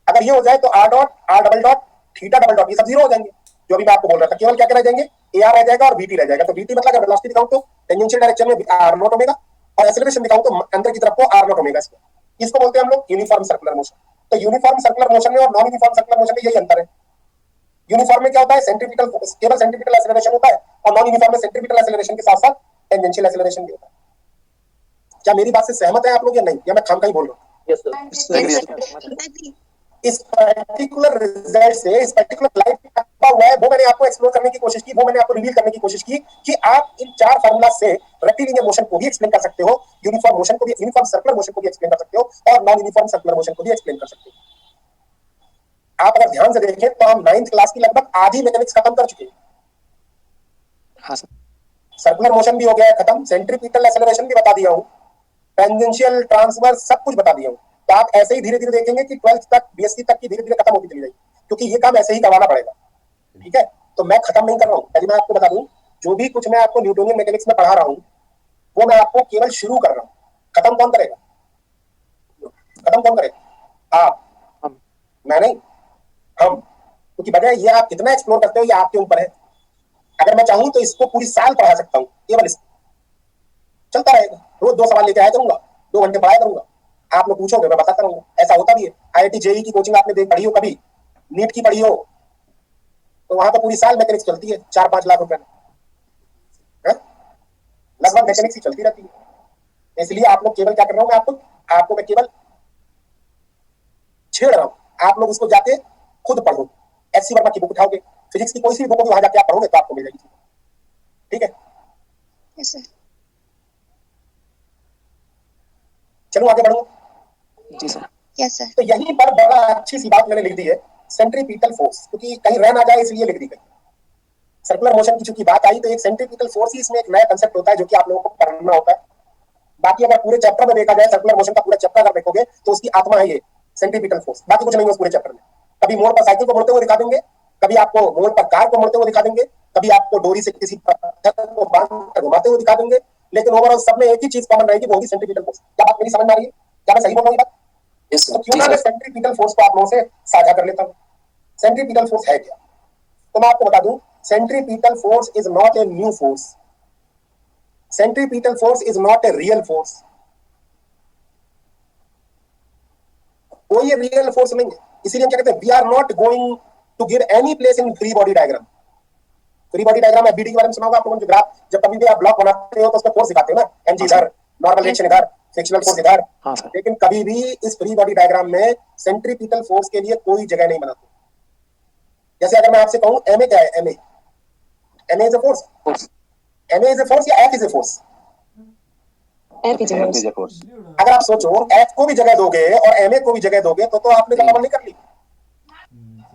अगर ये हो जाए तो r dot r double dot theta double dot ये सब 0 हो जाएंगे, जो अभी मैं आपको बोल रहा था। केवल क्या रह जाएंगे? ए आर रह जाएगा और बीटी रह जाएगा। तो बीटी मतलब अगर वेलोसिटी दिखाऊं तो टेंजेंशियल डायरेक्शन में आर नॉट ओमेगा, और एक्सेलरेशन दिखाऊं तो अंदर की तरफ को आर नॉट ओमेगा स्क्वायर। इसको बोलते हैं हम लोग यूनिफॉर्म सर्कुलर मोशन। तो यूनिफॉर्म सर्कुलर मोशन में और नॉन यूनिफॉर्म सर्कुलर मोशन में यही अंतर है। यूनिफॉर्म में क्या होता है? सेंट्रीपिटल केवल सेंट्रीपिटल एक्सेलरेशन होता है, और नॉन यूनिफॉर्म में सेंट्रीपिटल एक्सेलरेशन के साथ साथ टेंजेंशियल एक्सेलरेशन भी होता है। क्या मेरी बात से सहमत है आप लोग या नहीं, या मैं खामखा ही बोल रहा हूँ?
Yes sir
Yes,
Agree.
इस पर्टिकुलर रिजल्ट से, इस पर्टिकुलर लाइफ में हुआ है, वो मैंने आपको एक्सप्लोर करने की कोशिश की, वो मैंने आपको रिवील करने की कोशिश की कि आप इन 4 फार्मूला से रेक्टिलिनियर मोशन को भी एक्सप्लेन कर सकते हो, यूनिफॉर्म मोशन को भी, यूनिफॉर्म सर्कुलर मोशन को भी एक्सप्लेन कर सकते हो, और नॉन यूनिफॉर्म सर्कुलर मोशन को भी एक्सप्लेन कर सकते हो। आप अगर ध्यान से देखें तो हम 9th क्लास की लगभग आधी मैकेनिक्स खत्म कर चुके हैं।
हाँ सर,
सर्कुलर मोशन भी हो गया है खत्म, सेंट्रीपिटल एक्सेलरेशन भी बता दिया हूँ, टेंजेंशियल ट्रांसवर्स सब कुछ बता दिया हूँ। तो आप ऐसे ही धीरे धीरे देखेंगे कि 12th तक, बीएससी तक की धीरे धीरे खत्म होती चली जाएगी, क्योंकि ये काम ऐसे ही करवाना पड़ेगा। ठीक है, तो मैं खत्म नहीं कर रहा हूँ, पहले मैं आपको बता दूं, जो भी कुछ मैं आपको न्यूटोनियन मैकेनिक्स में पढ़ा रहा हूँ वो मैं आपको केवल शुरू कर रहा हूँ। खत्म कौन करेगा? खत्म कौन करेगा? आप,
हम।
मैं नहीं, हम। क्योंकि वजह ये आप कितना एक्सप्लोर करते हो ये आपके ऊपर है। अगर मैं चाहूं तो इसको पूरी साल पढ़ा सकता हूँ, केवल इस चलता रहेगा, रोज 2 सवाल लेके आया करूंगा, 2 घंटे पढ़ाया करूंगा, आप लोग पूछोगे मैं बताता रहूंगा। ऐसा होता भी है। IIT जेईई की कोचिंग आपने देख पढ़ी हो, कभी नीट की पढ़ी हो, तो वहां पर पूरी साल मैकेनिक्स चलती है 4-5 लाख रुपए में, लगभग मैकेनिक्स ही चलती रहती है। इसलिए आप लोग केवल क्या कर रहा हूँ मैं आपको मैं केवल छेड़ रहा हूँ, आप लोग उसको जाके खुद पढ़ो। एचसी वर्मा की बुक उठाओगे, फिजिक्स की कोई सी बुक होगी वहां जाके आप पढ़ोगे तो आपको मिल जाएगी। ठीक है,
Yes, sir.
चलो आगे बढ़ो।
जी सर।
Yes, sir.
तो यहीं पर बड़ा अच्छी सी बात मैंने लिख दी है, सेंट्रीपिटल फोर्स, क्योंकि कहीं रह ना जाए इसलिए लिख दी गई। सर्कुलर मोशन की चूंकि बात आई तो एक सेंट्रीपिटल फोर्स ही इसमें एक नया कंसेप्ट होता है जो कि आप लोगों को पढ़ना होता है। बाकी अगर पूरे चैप्टर में देखा जाए, सर्कुलर मोशन का पूरा चैप्टर अगर देखोगे तो उसकी आत्मा है ये सेंट्रीपिटल फोर्स, बाकी कुछ नहीं है उस पूरे चैप्टर में। कभी मोड़ पर साइकिल को मुड़ते हुए दिखा देंगे, कभी आपको मोड़ पर कार को मुड़ते हुए दिखा देंगे, कभी आपको डोरी से किसी पत्थर को बांध कर घुमाते हुए दिखा देंगे, लेकिन ओवरऑल सब में एक ही चीज कॉमन रहेगी, वो होगी सेंट्रीपिटल फोर्स। क्या बात मेरी समझ में आ रही है? क्या मैं सही बोल रहा हूँ?
यस
तो
सर
क्यों ना मैं सेंट्रीपिटल फोर्स को आप लोगों से साझा कर लेता हूँ। सेंट्रीपिटल फोर्स है क्या? तो मैं आपको बता दूं, centripetal force is not a new force, centripetal force is not a real force. कोई रियल फोर्स नहीं है। इसीलिए हम क्या कहते हैं, we are not going to give any place in free body diagram. Free body diagram FBD के बारे में सुना होगा आप लोगों ने, ग्राफ जब कभी भी आप ब्लॉक बनाते हो तो उसमें फोर्स दिखाते हो ना, एमजी इधर, नॉर्मल रिएक्शन इधर, फ्रिक्शनल फोर्स इधर।
हाँ सर।
लेकिन कभी भी इस फ्री बॉडी डायग्राम में सेंट्रीपिटल फोर्स के लिए कोई जगह नहीं बनाते। जैसे अगर मैं आपसे कहूं एमए क्या है, MA is a force,
force.
MA is a force या F is a force?
F is a force.
अगर आप सोचो एफ को भी जगह दोगे और एमए को भी जगह दोगे तो आपने गड़बड़ नहीं कर ली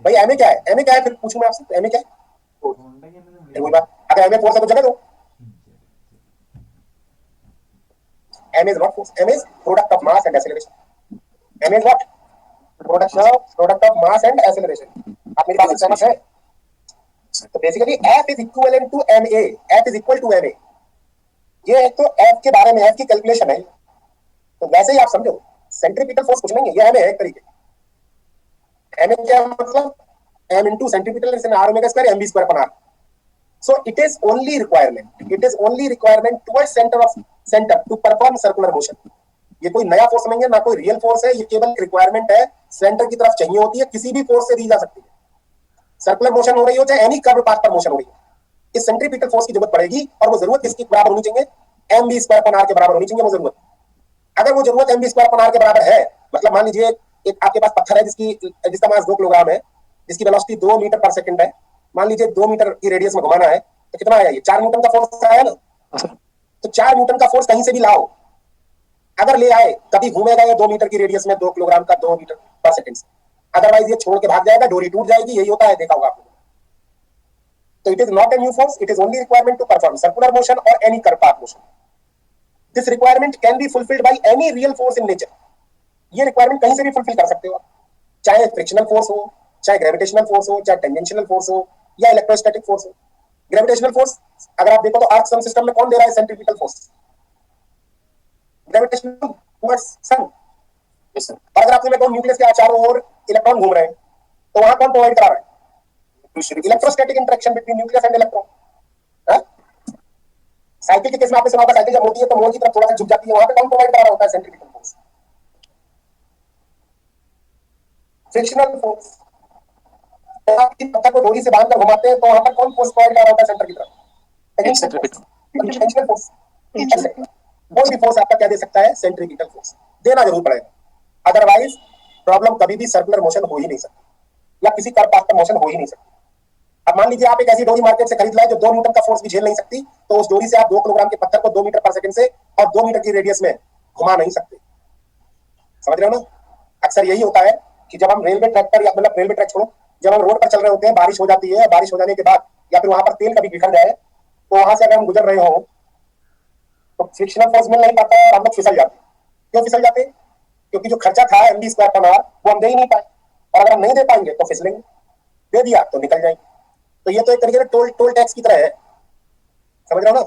भाई। एमए क्या है? एमए क्या है फिर पूछूं मैं आपसे, एमए क्या है? फिर वही बात, अगर एमए फोर्स है तो जगह दो। M is not force, M is product of mass and acceleration. M is what? Product of mass and acceleration. आप मेरी बात से सहमत हैं? तो basically F is equivalent to MA, F is equal to MA. ये तो एफ के बारे में, एफ की कैलकुलेशन है। तो वैसे ही आप समझो सेंट्रीपिटल फोर्स कुछ नहीं है, ये एम है एक तरीके। एम क्या मतलब? M into centripetal is R omega square MB square upon R. So it is only requirement towards center to perform circular motion. ये कोई नया फोर्स नहीं है, ना कोई रियल फोर्स है, ये केवल रिक्वायरमेंट है, सेंटर की तरफ चाहिए होती है, किसी भी फोर्स से दी जा सकती है। सर्कुलर मोशन हो रही हो चाहे एनी कर्व पाथ पर मोशन हो रही है, इस सेंट्रीपिटल फोर्स की जरूरत पड़ेगी। और वो जरूरत किसकी बराबर होनी चाहिए? M B square upon R के बराबर होनी चाहिए वो जरूरत। अगर वो जरूरत M B square upon R के बराबर है, मतलब मान लीजिए एक आपके पास पत्थर है जिसका मास 2 किलोग्राम है, जिसकी वेलोसिटी 2 मीटर पर सेकंड है, मान लीजिए 2 मीटर की रेडियस में घुमाना है, तो कितना आया? ये 4 न्यूटन का फोर्स आया ना। तो 4 न्यूटन का फोर्स कहीं से भी लाओ, अगर ले आए कभी घूमेगा ये 2 मीटर की रेडियस में 2 किलोग्राम का 2 मीटर पर सेकंड से, अदरवाइज ये छोड़ के भाग जाएगा, डोरी टूट जाएगी। यही होता है, देखा होगा आपने। तो it is not a new force, it is only requirement to perform circular motion और any curve path motion. This requirement can be fulfilled by any real force in nature. ये रिक्वायरमेंट कहीं से भी फुलफिल कर सकते हो, चाहे frictional force हो, चाहे ग्रेविटेशनल फोर्स हो, चाहे टेंजेंशियल फोर्स हो, या इलेक्ट्रोस्टैटिक फोर्स हो। ग्रेविटेशनल फोर्स अगर आप देखो तो अर्थ सन सिस्टम में कौन दे रहा है सेंट्रीपिटल फोर्स? ग्रेविटेशनल टुवर्ड्स सन। और अगर आपने कहूं न्यूक्लियस के चारों ओर इलेक्ट्रॉन घूम रहे हैं, तो वहां कौन प्रोवाइड करा रहा है? Electrostatic interaction between nucleus and electron. Cycle के केस में आपने सुना होगा, साइकिल जब होती है तो मोड़ की तरफ थोड़ा सा झुक जाती है, वहां पे कौन प्रोवाइड करा रहा होता है? Centripetal force. फ्रिक्शनल फोर्स पत्थर को डोरी से बांधकर घुमाते हैं, तो वहां पर कौन फोर्स प्रोवाइड कर रहा होता है सेंटर की तरफ? Tangential force. कोई भी फोर्स आपका क्या दे सकता है, सेंट्रीपिटल फोर्स देना जरूर पड़ेगा, अदरवाइज प्रॉब्लम कभी भी सर्कुलर मोशन हो ही नहीं सकती या किसी कर्व पाथ पर मोशन हो ही नहीं सकती। अब मान लीजिए आप एक ऐसी डोरी मार्केट से खरीद लाए जो 2 न्यूटन का फोर्स भी झेल नहीं सकती, तो उस डोरी से आप 2 किलोग्राम के पत्थर को 2 मीटर पर सेकंड से और 2 मीटर की रेडियस में घुमा नहीं सकते। समझ रहे हो ना? अक्सर यही होता है कि जब हम रेलवे ट्रैक पर या मतलब रेलवे ट्रैक छोड़ो, जब हम रोड पर चल रहे होते हैं, बारिश हो जाती है, बारिश हो जाने के बाद या फिर वहां पर तेल कभी बिखर जाए तो वहां से अगर हम गुजर रहे हो तो फ्रिक्शनल फोर्स मिल नहीं पाता और हम लोग फिसल जाते हैं। क्यों फिसल जाते हैं? क्योंकि जो खर्चा था mv स्क्वायर पर आवर वो हम दे ही नहीं पाए, और अगर हम नहीं दे पाएंगे तो फिसलेंगे, दे दिया तो निकल जाएंगे। तो ये तो एक तरीके से टोल टैक्स की तरह है। समझ रहे हो ना?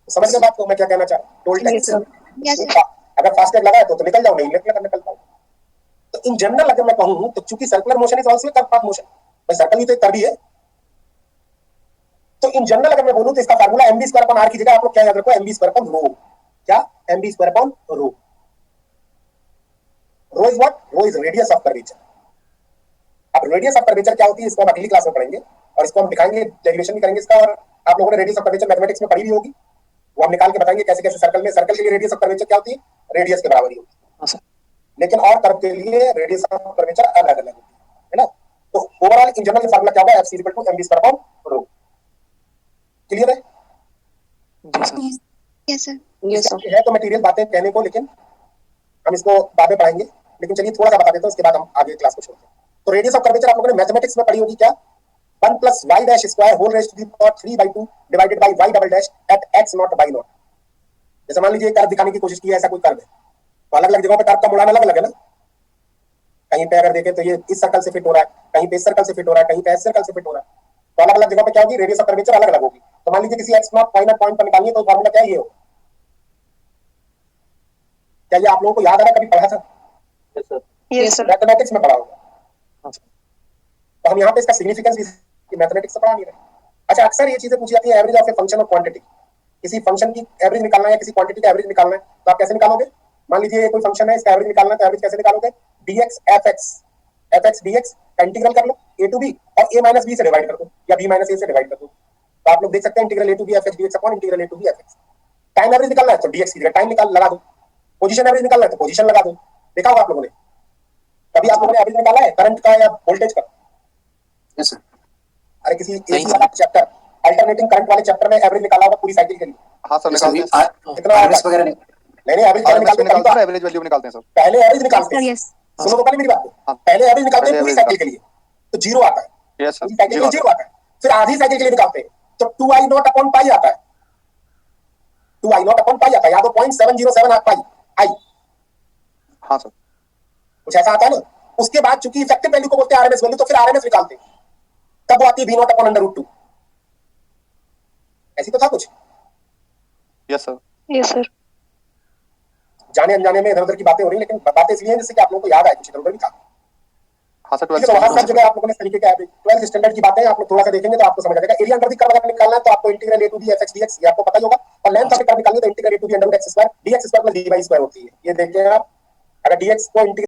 समझ रहे बात को मैं क्या कहना चाह रहा हूँ? Toll tax.
Yes, sir.
अगर फास्टैग लगा है तो निकल जाओ, नहीं निकल पाओ। तो इन जनरल अगर मैं कहूं तो चूंकि circular motion is also curve path motion, भाई सर्कल ही तो एक कर्व ही है, तो इन जनरल अगर मैं बोलूं तो इसका formula mv square upon r की जगह आप लोग क्या याद रखो, mv स्क्वायर अपॉन रो। क्या? mv square upon rho. Rho is what? Rho is radius of curvature. अब रेडियस ऑफ कर्वेचर क्या होती है इसको हम अगली क्लास में पढ़ेंगे और इसको हम दिखाएंगे, डेरिवेशन भी करेंगे इसका, और आप लोगों ने रेडियस ऑफ कर्वेचर मैथमेटिक्स में पढ़ी भी होगी, वो हम निकाल के बताएंगे कैसे कैसे सर्कल के लिए रेडियस ऑफ कर्वेचर क्या होती है, रेडियस के बराबर ही होती है।
हाँ सर।
लेकिन और कर्व के लिए रेडियस ऑफ कर्वेचर अलग अलग होती है ना? तो ओवरऑल इन जनरल फार्मूला क्या होगा, f = mv स्क्वायर अपॉन रो। क्लियर है?
जी सर।
Yes, sir.
इसका है तो मटेरियल बातें कहने को, लेकिन हम इसको बाद में पढ़ाएंगे। लेकिन चलिए थोड़ा सा बता देता हूं, उसके बाद हम आगे क्लास को छोड़ते हैं। तो रेडियस ऑफ कर्वेचर आप लोगों ने मैथमेटिक्स में पढ़ी होगी क्या, 1 + y dash square whole raised to the power 3/2 divided by y double dash at x naught y naught. जैसे मान लीजिए कर्व दिखाने की कोशिश की है, ऐसा कोई कर्व है, तो अलग अलग जगहों पे कर्व का मुड़ान अलग अलग है ना। कहीं पे अगर देखें तो ये इस सर्कल से फिट हो रहा है, कहीं पे इस सर्कल से फिट हो रहा है, कहीं पे इस सर्कल से फिट हो रहा है, तो अलग अलग जगहों पे क्या होगी, रेडियस ऑफ कर्वेचर अलग अलग होगी। तो मान लीजिए किसी x naught y not point पर निकालिए तो फार्मूला क्या है, ये हो। क्या ये आप लोगों को याद आ रहा है, कभी पढ़ा था?
Yes, sir.
मैथमेटिक्स में पढ़ा होगा।
हाँ सर।
तो हम यहाँ पे इसका सिग्निफिकेंस भी मैथमेटिक्स से पढ़ा नहीं रहे। अच्छा, अक्सर ये चीजें पूछी जाती है, एवरेज ऑफ ए फंक्शन और क्वांटिटी। किसी फंक्शन की एवरेज निकालना है या किसी क्वांटिटी का एवरेज निकालना है, तो आप कैसे निकालोगे? मान लीजिए कोई फंक्शन है, इसका एवरेज निकालना है, तो एवरेज कैसे निकालोगे, dx fx dx का इंटीग्रल कर लो a to b और a - b से डिवाइड कर दो या b - a से डिवाइड कर दो। तो आप लोग देख सकते हैं integral a to b fx dx upon integral a to b fx। Time average निकालना है तो dx की जगह टाइम लगा दो, पोजीशन एवरेज निकालना है तो पोजीशन लगा दो। देखा होगा आप लोगों ने, कभी आप लोगों ने एवरेज निकाला है करंट का या वोल्टेज का?
Yes sir.
अरे किसी
नहीं
एसी
सर।
वाला चैप्टर, अल्टरनेटिंग करंट वाले चैप्टर में एवरेज निकाला होगा पूरी साइकिल के लिए,
हाँ सर, निकालते हैं।
कितना
RMS वगैरह नहीं,
नहीं एवरेज
RMS
निकालते
भी निकालते
हैं,
हैं, एवरेज वैल्यू भी निकालते हैं सर।
पहले एवरेज निकालते हैं।
Yes.
सुनो तो पहले मेरी बात को,
हाँ।
पहले एवरेज निकालते हैं
पहले
पूरी
average
साइकिल के लिए, तो जीरो आता है,
यस सर,
पूरी साइकिल के लिए
जीरो
जीरो आता है। फिर आधी साइकिल के लिए निकालते हैं तो 2i नॉट अपॉन पाई आता है, 2i नॉट अपॉन पाई आता है, या तो 0.707 पाई आई,
हाँ सर।
कुछ ऐसा आता है ना। उसके बाद चूंकि इफेक्टिव वैल्यू को बोलते हैं आरएमएस वैल्यू, तो फिर आरएमएस निकालते हैं, तब वो आती है v नॉट अपॉन √2। ऐसी तो था कुछ।
Yes sir.
Yes, sir.
जाने अनजाने में इधर उधर की बातें हो रही, लेकिन बातें इसलिए हैं जिससे कि आप लोगों को याद आए, कुछ इधर उधर भी था।
हाँ सर,
ठीक है, तो वहां सब जगह आप लोगों ने इस तरीके का 12th स्टैंडर्ड की बातें आप लोग थोड़ा सा देखेंगे तो आपको समझ आ जाएगा। एरिया अंडर द कर्व अगर निकालना है तो आपको integral a to b fx dx ये आपको पता ही होगा, और लेंथ ऑफ द कर्व निकालनी है तो integral a to b √x² dx² + dy² होती है। ये देखिए आप, अगर dx को इंटीग्रल